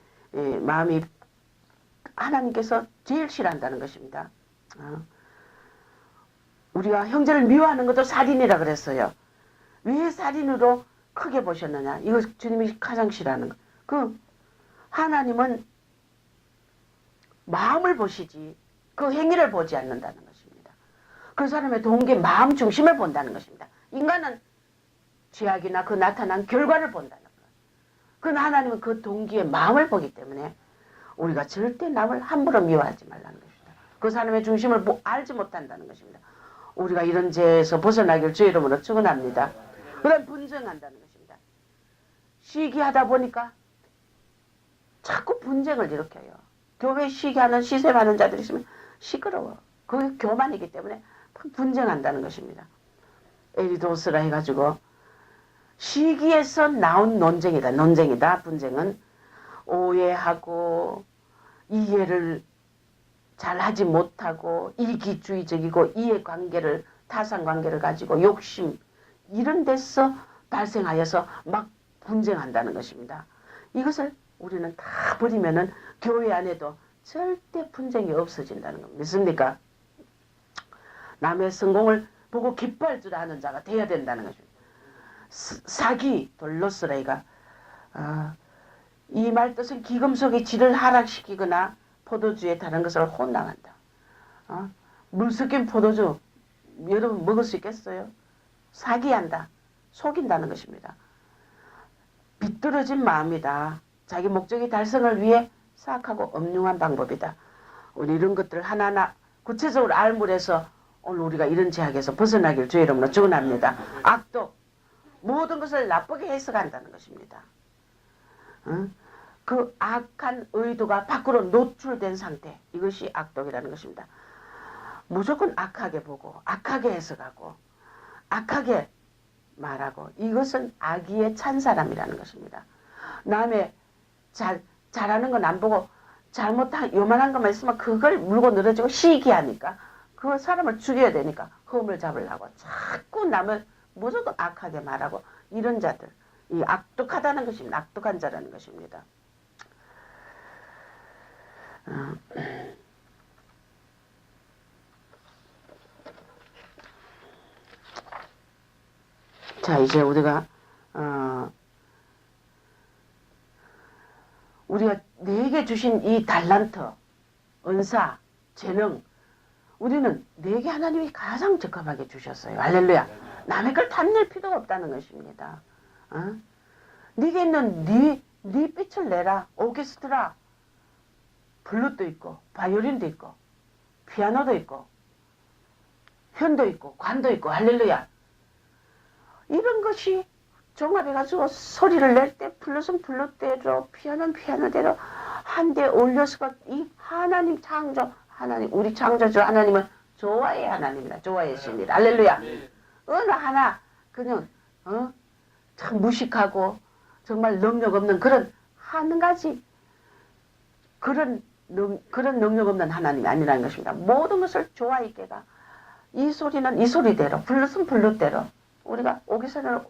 하나님께서 제일 싫어한다는 것입니다. 우리가 형제를 미워하는 것도 살인이라 그랬어요. 왜 살인으로 크게 보셨느냐? 이거 주님이 가장 싫어하는 거. 그 하나님은 마음을 보시지 그 행위를 보지 않는다는 것입니다. 그 사람의 동기 마음 중심을 본다는 것입니다. 인간은 죄악이나 그 나타난 결과를 본다는 거예요. 그 하나님은 그 동기의 마음을 보기 때문에 우리가 절대 남을 함부로 미워하지 말라는 것입니다. 그 사람의 중심을 알지 못한다는 것입니다. 우리가 이런 죄에서 벗어나길 주의 이름으로 축원합니다. 그 다음 분쟁한다는 것입니다. 시기하다 보니까 자꾸 분쟁을 일으켜요. 교회 시기하는 시샘하는 자들이 있으면 시끄러워. 그게 교만이기 때문에 분쟁한다는 것입니다. 에리도스라 해가지고 시기에서 나온 논쟁이다. 분쟁은 오해하고 이해를 잘하지 못하고 이기주의적이고 이해관계를 타산관계를 가지고 욕심 이런 데서 발생하여서 막 분쟁한다는 것입니다. 이것을 우리는 다 버리면은 교회 안에도 절대 분쟁이 없어진다는 겁니다. 믿습니까? 남의 성공을 보고 기뻐할 줄 아는 자가 돼야 된다는 것입니다. 사기, 돌로스레이가 이 말 뜻은 기금속의 질을 하락시키거나 포도주에 다른 것을 혼당한다. 물 섞인 포도주 여러분 먹을 수 있겠어요? 사기한다. 속인다는 것입니다. 비뚤어진 마음이다. 자기 목적의 달성을 위해 사악하고 엄중한 방법이다. 우리 이런 것들 하나하나 구체적으로 알물에서 오늘 우리가 이런 제약에서 벗어나길 주의 이름으로 축원합니다. 악독 모든 것을 나쁘게 해석한다는 것입니다. 그 악한 의도가 밖으로 노출된 상태 이것이 악독이라는 것입니다. 무조건 악하게 보고 악하게 해석하고 악하게 말하고 이것은 악의에 찬 사람이라는 것입니다. 남의 잘하는 건 안 보고 잘못한 요만한 것만 있으면 그걸 물고 늘어지고 시기하니까 그 사람을 죽여야 되니까 흠을 잡으려고 자꾸 남을 무조건 악하게 말하고 이런 자들, 이 악독하다는 것입니다. 악독한 자라는 것입니다. 자, 이제 우리가 내게 주신 이 달란트, 은사, 재능, 우리는 내게 하나님이 가장 적합하게 주셨어요. 할렐루야. 남의 걸 탐낼 필요가 없다는 것입니다. 네게 있는 네 빛을 내라. 오케스트라, 플룻도 있고, 바이올린도 있고, 피아노도 있고, 현도 있고, 관도 있고, 할렐루야. 이런 것이 종합해가지고 소리를 낼 때 플룻은 플룻대로, 피아노는 피아노대로 한 대 올려서 이 하나님 창조, 하나님, 우리 창조주 하나님은 조화의 하나님이다. 조화의 신이다. 할렐루야. 어느 하나 그냥 참 무식하고 정말 능력 없는 그런 한 가지 그런 능력 없는 하나님이 아니라는 것입니다. 모든 것을 조화 있게가 이 소리는 이 소리대로, 플룻은 플룻대로, 우리가 오기서는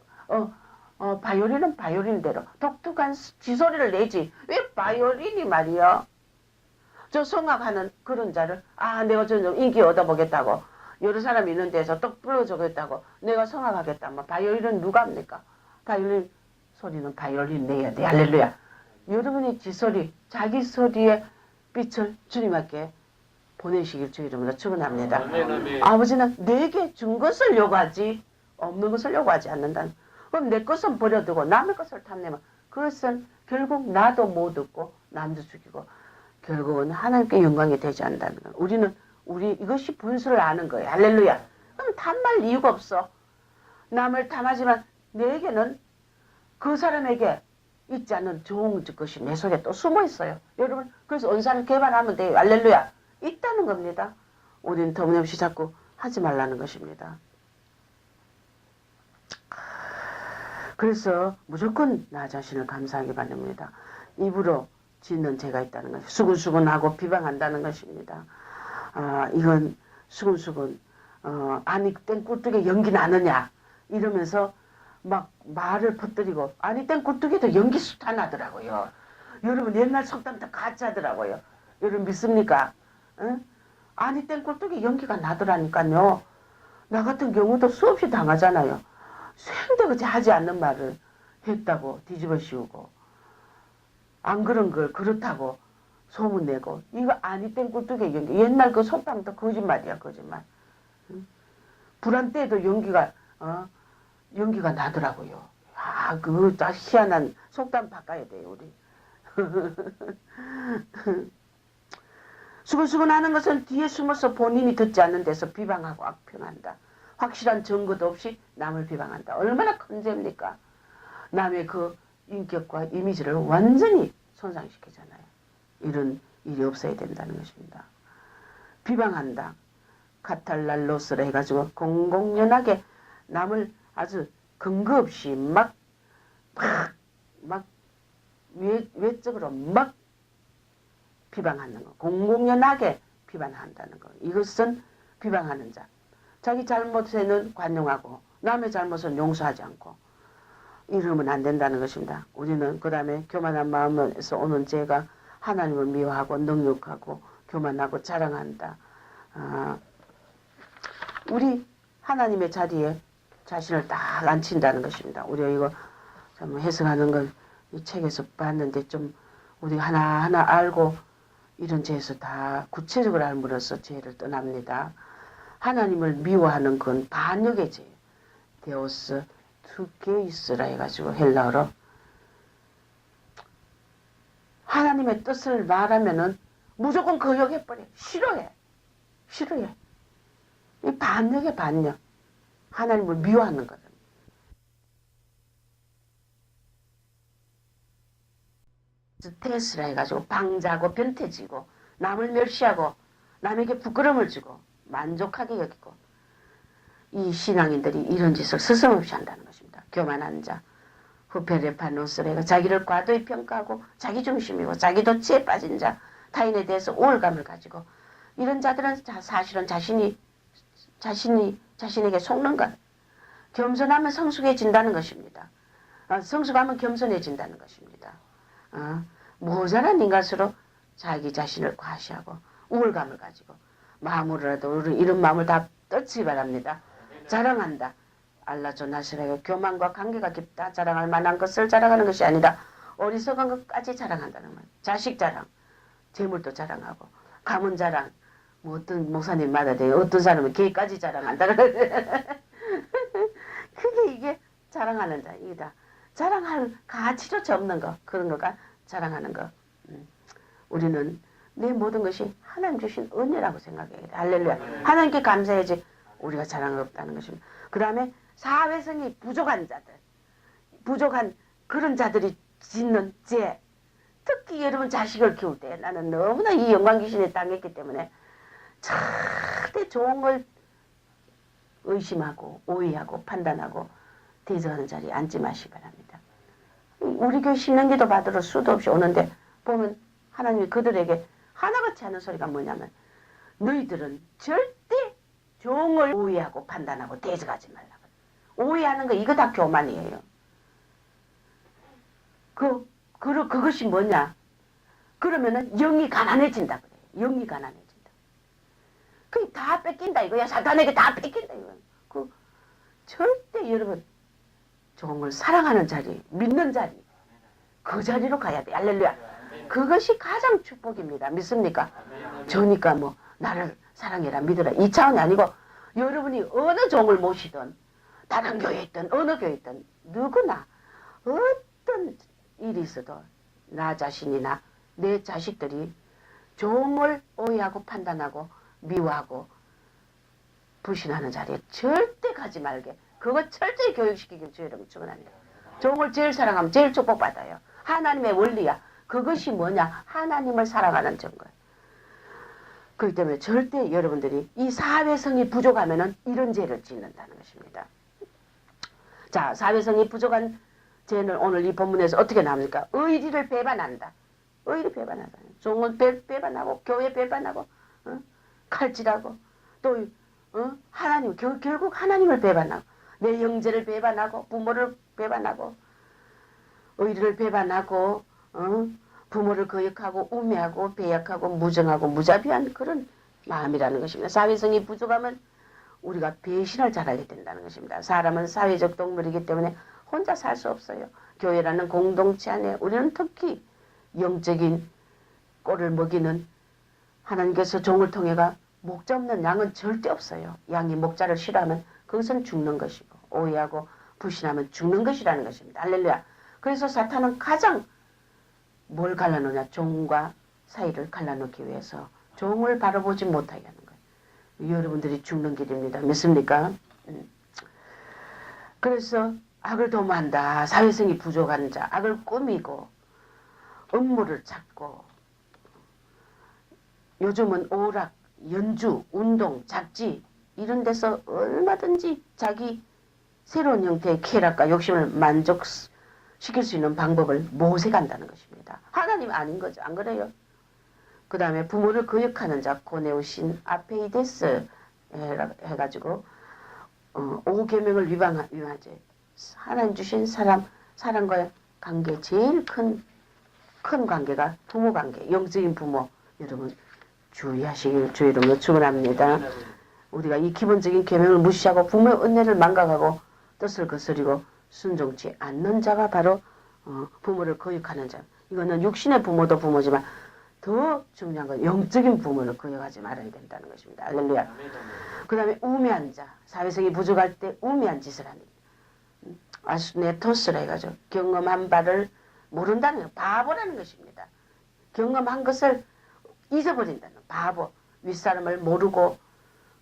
바이올린은 바이올린대로 독특한 지소리를 내지. 왜 바이올린이 말이야? 저 성악하는 그런 자를 내가 저 인기 얻어보겠다고 여러 사람이 있는 데서 떡 불러주겠다고 내가 성악하겠다면 바이올린은 누가 합니까? 바이올린 소리는 바이올린 내야 돼. 할렐루야. 여러분이 지소리, 자기 소리의 빛을 주님께 보내시길 주 이름으로 축원합니다. 아버지는 내게 준 것을 요구하지 없는 것을 요구하지 않는다는. 그럼 내 것은 버려두고 남의 것을 탐내면 그것은 결국 나도 못 얻고 남도 죽이고 결국은 하나님께 영광이 되지 않는다는 것. 우리는 이것이 분수를 아는 거예요. 할렐루야. 그럼 탐할 이유가 없어. 남을 탐하지만 내게는 그 사람에게 있지 않는 좋은 것이 내 속에 또 숨어 있어요. 여러분, 그래서 은사를 개발하면 돼요. 할렐루야. 있다는 겁니다. 우리는 터무니없이 자꾸 하지 말라는 것입니다. 그래서 무조건 나 자신을 감사하기 바랍니다. 입으로 짓는 죄가 있다는 것이 수근수근하고 비방한다는 것입니다. 이건 수근수근 아니 땡꿀뚝에 연기 나느냐 이러면서 막 말을 퍼뜨리고 아니 땡꿀뚝에도 연기 수타 나더라고요. 여러분 옛날 속담도 가짜더라고요. 여러분 믿습니까? 아니 땡꿀뚝에 연기가 나더라니까요. 나 같은 경우도 수없이 당하잖아요. 생대그지 하지 않는 말을 했다고 뒤집어 씌우고 안 그런 걸 그렇다고 소문내고 이거 아니 땡꿀뚝에 연기. 옛날 그 속담도 거짓말이야. 거짓말. 불안 때에도 연기가 나더라고요. 그거 다 희한한 속담 바꿔야 돼요 우리. 수근수근하는 것은 뒤에 숨어서 본인이 듣지 않는 데서 비방하고 악평한다. 확실한 증거도 없이 남을 비방한다. 얼마나 큰 죄입니까? 남의 그 인격과 이미지를 완전히 손상시키잖아요. 이런 일이 없어야 된다는 것입니다. 비방한다. 카탈랄로스라 해가지고 공공연하게 남을 아주 근거 없이 막 외적으로 막 비방하는 거. 공공연하게 비방한다는 거. 이것은 비방하는 자. 자기 잘못에는 관용하고 남의 잘못은 용서하지 않고 이러면 안 된다는 것입니다. 우리는 그 다음에 교만한 마음에서 오는 죄가 하나님을 미워하고 능욕하고 교만하고 자랑한다. 우리 하나님의 자리에 자신을 딱 앉힌다는 것입니다. 우리가 이거 좀 해석하는 걸 이 책에서 봤는데 좀 우리 하나하나 알고 이런 죄에서 다 구체적으로 알므로써 죄를 떠납니다. 하나님을 미워하는 건 반역의 죄. 데오스 투게이스라 해가지고 헬라어로 하나님의 뜻을 말하면은 무조건 거역해버려. 싫어해. 이 반역의 반역. 하나님을 미워하는 거다. 테스라 해가지고 방자고 변태지고 남을 멸시하고 남에게 부끄러움을 주고 만족하게 여기고 이 신앙인들이 이런 짓을 스스럼없이 한다는 것입니다. 교만한 자, 후페레파노스레가 자기를 과도히 평가하고 자기 중심이고 자기도 지에 빠진 자, 타인에 대해서 우월감을 가지고 이런 자들은 사실은 자신에게 속는 것. 겸손하면 성숙해진다는 것입니다. 성숙하면 겸손해진다는 것입니다. 모자란 인간으로 자기 자신을 과시하고 우월감을 가지고 마음으로라도 이런 마음을 다 떨치기 바랍니다. 자랑한다. 알라조 나시라가 교만과 관계가 깊다. 자랑할 만한 것을 자랑하는 것이 아니다. 어리석은 것까지 자랑한다는 말. 자식 자랑, 재물도 자랑하고 가문 자랑. 뭐 어떤 목사님마다 어떤 사람은 개까지 자랑한다. 그게 이게 자랑하는 자이다. 자랑할 가치조차 없는 거 그런 거가 자랑하는 거. 우리는 내 모든 것이 하나님 주신 은혜라고 생각해야 돼. 할렐루야. 하나님께 감사해야지 우리가 자랑을 없다는 것입니다. 그 다음에 사회성이 부족한 자들, 부족한 그런 자들이 짓는 죄. 특히 여러분 자식을 키울 때 나는 너무나 이 영광귀신에 당했기 때문에 절대 좋은 걸 의심하고 오해하고 판단하고 대적하는 자리에 앉지 마시기 바랍니다. 우리 교회 신명기도 받으러 수도 없이 오는데 보면 하나님이 그들에게 하나같이 하는 소리가 뭐냐면 너희들은 절대 좋은 걸 오해하고 판단하고 대적하지 말라고. 오해하는 거 이거 다 교만이에요. 그것이 뭐냐? 그러면은 영이 가난해진다 그래요. 영이 가난해진다. 그게 다 뺏긴다 이거야. 사탄에게 다 뺏긴다 이거야. 절대 여러분 좋은 걸 사랑하는 자리, 믿는 자리, 그 자리로 가야 돼. 할렐루야. 그것이 가장 축복입니다. 믿습니까? 저니까 뭐 나를 사랑해라 믿어라 이 차원이 아니고 여러분이 어느 종을 모시든 다른 교회에 있든 어느 교회에 있든 누구나 어떤 일이 있어도 나 자신이나 내 자식들이 종을 오해하고 판단하고 미워하고 불신하는 자리에 절대 가지 말게. 그거 철저히 교육시키길 주의 이름 축원합니다. 종을 제일 사랑하면 제일 축복받아요. 하나님의 원리야. 그것이 뭐냐? 하나님을 사랑하는 증거예요. 그렇기 때문에 절대 여러분들이 이 사회성이 부족하면은 이런 죄를 짓는다는 것입니다. 자, 사회성이 부족한 죄는 오늘 이 본문에서 어떻게 나옵니까? 의리를 배반한다. 의리 배반하다. 종을 배반하고 교회 배반하고 칼질하고 또 하나님 결국 하나님을 배반하고 내 형제를 배반하고 부모를 배반하고 의리를 배반하고 부모를 거역하고 우매하고 배약하고 무정하고 무자비한 그런 마음이라는 것입니다. 사회성이 부족하면 우리가 배신을 잘하게 된다는 것입니다. 사람은 사회적 동물이기 때문에 혼자 살 수 없어요. 교회라는 공동체 안에 우리는 특히 영적인 꼴을 먹이는 하나님께서 종을 통해가 목자 없는 양은 절대 없어요. 양이 목자를 싫어하면 그것은 죽는 것이고 오해하고 불신하면 죽는 것이라는 것입니다. 할렐루야. 그래서 사탄은 가장 뭘 갈라놓냐? 종과 사이를 갈라놓기 위해서 종을 바라보지 못하게 하는 거예요. 여러분들이 죽는 길입니다. 믿습니까? 그래서 악을 도모한다. 사회성이 부족한 자, 악을 꾸미고 음모를 찾고 요즘은 오락, 연주, 운동, 잡지 이런 데서 얼마든지 자기 새로운 형태의 쾌락과 욕심을 만족시킬 수 있는 방법을 모색한다는 것입니다. 하나님 아닌 거죠. 안 그래요? 그 다음에 부모를 거역하는 자, 고네오신 아페이데스 해가지고 5계명을 위반하지. 하나님 주신 사람과의 관계 제일 큰 관계가 부모 관계, 영적인 부모. 여러분 주의하시길 주의 이름으로 축원합니다. 우리가 이 기본적인 계명을 무시하고 부모의 은혜를 망각하고 뜻을 거스리고 순종치 않는 자가 바로 부모를 거역하는 자. 이거는 육신의 부모도 부모지만 더 중요한 건 영적인 부모를 거역하지 말아야 된다는 것입니다. 할렐루야. 그 다음에 우매한 자. 사회성이 부족할 때 우매한 짓을 합니다. 아스네토스라 해가지고 경험한 바를 모른다는 거 바보라는 것입니다. 경험한 것을 잊어버린다는 바보. 윗사람을 모르고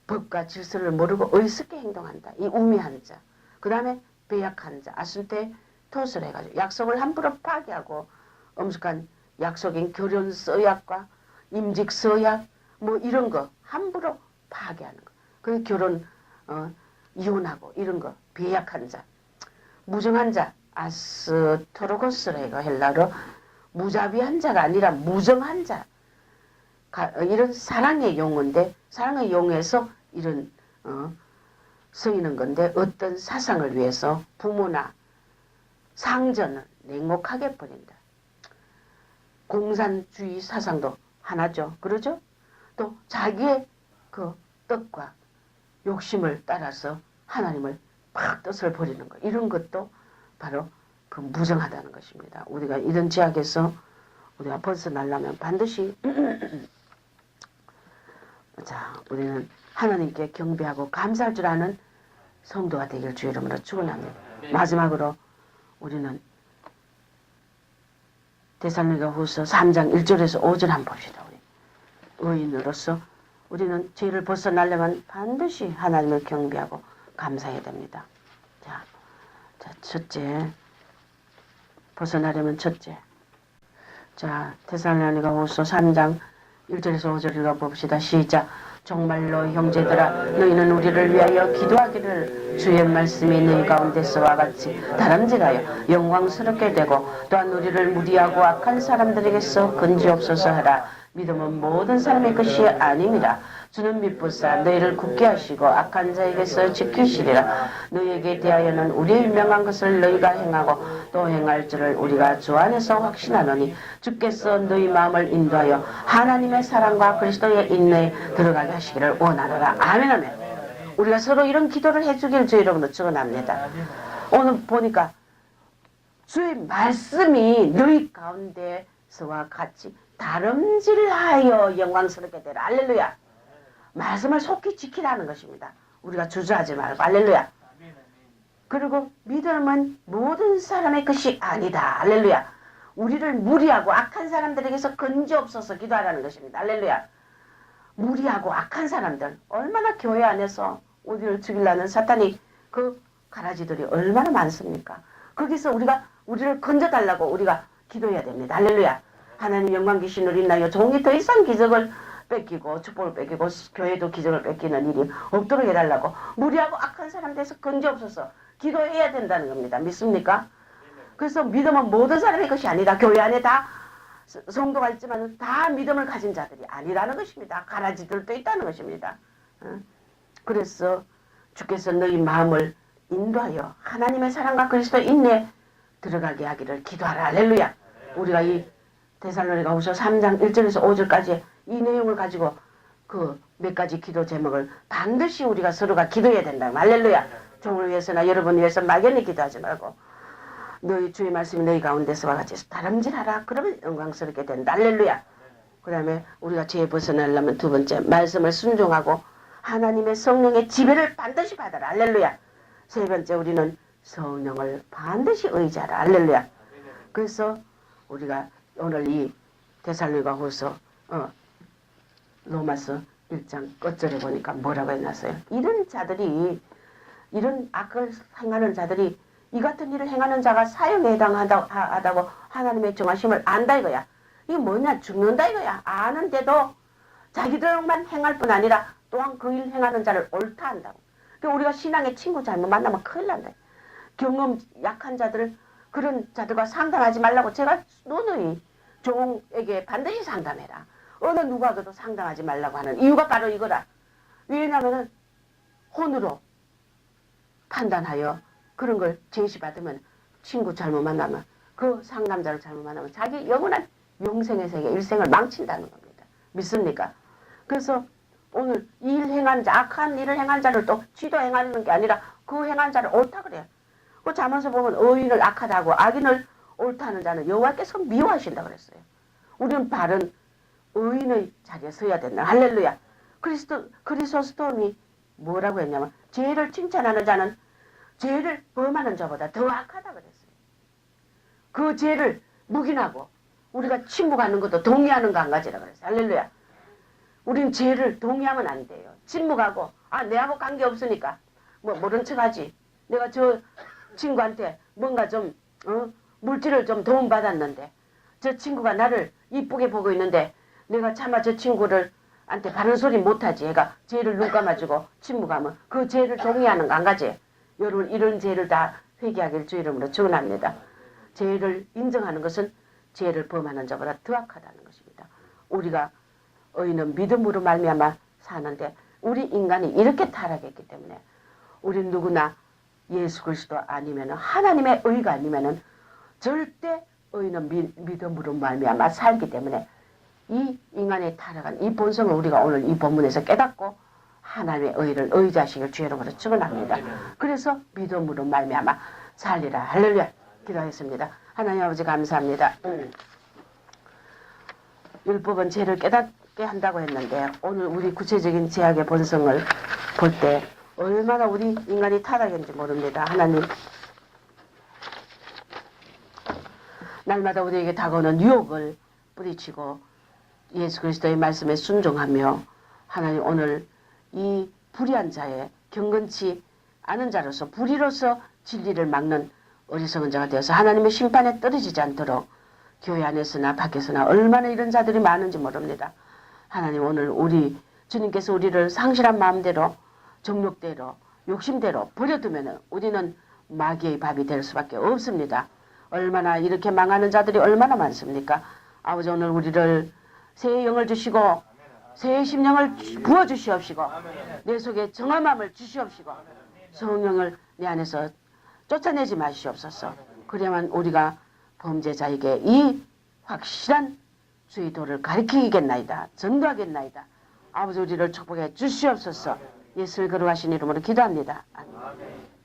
법과 질서를 모르고 어리석게 행동한다. 이 우매한 자. 그 다음에 배약한 자. 아순테 토스를 해가지고 약속을 함부로 파괴하고 엄숙한 약속인 결혼 서약과 임직 서약 뭐 이런 거 함부로 파괴하는 거. 그 결혼 이혼하고 이런 거 배약한 자. 무정한 자. 아스토로고스라 이거 헬라로 무자비한 자가 아니라 무정한 자. 이런 사랑의 용어인데 사랑의 용어에서 이런 쓰이는 건데 어떤 사상을 위해서 부모나 상전을 냉혹하게 버린다. 공산주의 사상도 하나죠. 그러죠? 또 자기의 그 뜻과 욕심을 따라서 하나님을 막 뜻을 버리는 것. 이런 것도 바로 그 무정하다는 것입니다. 우리가 이런 제약에서 우리가 벗어나려면 반드시 자, 우리는 하나님께 경배하고 감사할 줄 아는 성도가 되길 주 이름으로 축원합니다. 마지막으로 우리는 데살로니가후서 3장 1절에서 5절 한번 봅시다. 우리 의인으로서 우리는 죄를 벗어나려면 반드시 하나님을 경배하고 감사해야 됩니다. 자, 첫째 벗어나려면 첫째. 자, 데살로니가후서 3장 1절에서 5절 읽어봅시다. 시작. 정말로 형제들아 너희는 우리를 위하여 기도하기를 주의 말씀이 너희 가운데서와 같이 다람질하여 영광스럽게 되고 또한 우리를 무리하고 악한 사람들에게서 건지옵소서 하라. 믿음은 모든 사람의 것이 아닙니다. 주는 믿부사 너희를 굳게 하시고 악한 자에게서 지키시리라. 너희에게 대하여는 우리의 명한 것을 너희가 행하고 또 행할 줄을 우리가 주 안에서 확신하노니 주께서 너희 마음을 인도하여 하나님의 사랑과 그리스도의 인내에 들어가게 하시기를 원하노라. 아멘 아멘. 우리가 서로 이런 기도를 해주길 주 이름으로 축원합니다. 오늘 보니까 주의 말씀이 너희 가운데서와 같이 다름질하여 영광스럽게 되라. 할렐루야. 말씀을 속히 지키라는 것입니다. 우리가 주저하지 말고 할렐루야. 그리고 믿음은 모든 사람의 것이 아니다. 할렐루야. 우리를 무리하고 악한 사람들에게서 건지옵소서 기도하라는 것입니다. 할렐루야. 무리하고 악한 사람들 얼마나 교회 안에서 우리를 죽이려는 사탄이 그 가라지들이 얼마나 많습니까? 거기서 우리를 건져달라고 우리가 기도해야 됩니다. 할렐루야. 하나님 영광 귀신을 인하여 종이 더 이상 기적을 뺏기고 축복을 뺏기고 교회도 기적을 뺏기는 일이 없도록 해달라고 무리하고 악한 사람들에서 건져없어서 기도해야 된다는 겁니다. 믿습니까? 그래서 믿음은 모든 사람의 것이 아니다. 교회 안에 다 성도가 있지만 다 믿음을 가진 자들이 아니라는 것입니다. 가라지들도 있다는 것입니다. 그래서 주께서 너희 마음을 인도하여 하나님의 사랑과 그리스도 인내에 들어가게 하기를 기도하라. 할렐루야. 우리가 이 데살로니가후서 3장 1절에서 5절까지 이 내용을 가지고 그 몇 가지 기도 제목을 반드시 우리가 서로가 기도해야 된다. 할렐루야. 종을 위해서나 여러분을 위해서 막연히 기도하지 말고 너희 주의 말씀이 너희 가운데서와 같이 다름질하라. 그러면 영광스럽게 된다. 할렐루야. 그 다음에 우리가 죄에 벗어나려면 두 번째 말씀을 순종하고 하나님의 성령의 지배를 반드시 받아라. 할렐루야. 세 번째 우리는 성령을 반드시 의지하라. 할렐루야. 그래서 우리가 오늘 이 데살로니가후서 로마서 1장 끝절에 보니까 뭐라고 해놨어요. 이런 자들이 이런 악을 행하는 자들이 이 같은 일을 행하는 자가 사형에 해당하다고 하나님의 정하심을 안다 이거야. 이게 뭐냐 죽는다 이거야. 아는데도 자기들만 행할 뿐 아니라 또한 그 일 행하는 자를 옳다 한다고. 그러니까 우리가 신앙의 친구 잘못 만나면 큰일 난다. 경험 약한 자들 그런 자들과 상담하지 말라고 제가 누누이 종에게 반드시 상담해라. 어느 누구하고도 상담하지 말라고 하는 이유가 바로 이거라. 왜냐하면 혼으로 판단하여 그런 걸 제시받으면 친구 잘못 만나면 그 상담자를 잘못 만나면 자기 영원한 영생의 세계 일생을 망친다는 겁니다. 믿습니까? 그래서 오늘 일 행한 자 악한 일을 행한 자를 또 지도 행하는 게 아니라 그 행한 자를 옳다 그래요. 그 잠언서 보면 의인을 악하다고 악인을 옳다는 자는 여호와께서 미워하신다 그랬어요. 우리는 바른 의인의 자리에 서야 된다. 할렐루야. 그리스도스톰이 뭐라고 했냐면 죄를 칭찬하는 자는 죄를 범하는 자보다 더 악하다 그랬어요. 그 죄를 묵인하고 우리가 침묵하는 것도 동의하는 거 한 가지라 그랬어요. 할렐루야. 우린 죄를 동의하면 안 돼요. 침묵하고 내하고 관계없으니까 뭐 모른 척하지. 내가 저 친구한테 뭔가 좀 물질을 좀 도움받았는데 저 친구가 나를 이쁘게 보고 있는데 내가 차마 저 친구를 한테 바른 소리 못하지. 얘가 죄를 눈 감아주고 침묵하면 그 죄를 동의하는 거 한 가지. 여러분 이런 죄를 다 회개하길 주 이름으로 축원합니다. 죄를 인정하는 것은 죄를 범하는 자보다 더 악하다는 것입니다. 우리가 의인은 믿음으로 말미암아 사는데 우리 인간이 이렇게 타락했기 때문에 우리 누구나 예수 그리스도 아니면 하나님의 의가 아니면 절대 의인은 믿음으로 말미암아 살기 때문에 이 인간의 타락한 이 본성을 우리가 오늘 이 본문에서 깨닫고 하나님의 의를 의지하시길 주 이름으로 축원합니다. 그래서 믿음으로 말미암아 살리라. 할렐루야. 기도하겠습니다. 하나님 아버지 감사합니다. 율법은 죄를 깨닫게 한다고 했는데 오늘 우리 구체적인 죄악의 본성을 볼 때 얼마나 우리 인간이 타락했는지 모릅니다. 하나님, 날마다 우리에게 다가오는 유혹을 뿌리치고 예수 그리스도의 말씀에 순종하며 하나님 오늘 이 불의한 자의 경건치 않은 자로서 불의로서 진리를 막는 어리석은 자가 되어서 하나님의 심판에 떨어지지 않도록 교회 안에서나 밖에서나 얼마나 이런 자들이 많은지 모릅니다. 하나님 오늘 우리 주님께서 우리를 상실한 마음대로 정욕대로 욕심대로 버려두면 우리는 마귀의 밥이 될 수밖에 없습니다. 얼마나 이렇게 망하는 자들이 얼마나 많습니까? 아버지 오늘 우리를 새의 영을 주시고 새의 심령을 부어주시옵시고 내 속에 정함함을 주시옵시고 성령을 내 안에서 쫓아내지 마시옵소서. 그래야만 우리가 범죄자에게 이 확실한 주의 도를 가르치겠나이다. 전도하겠나이다. 아버지 우리를 축복해 주시옵소서. 예수를 거룩하신 이름으로 기도합니다. 아멘.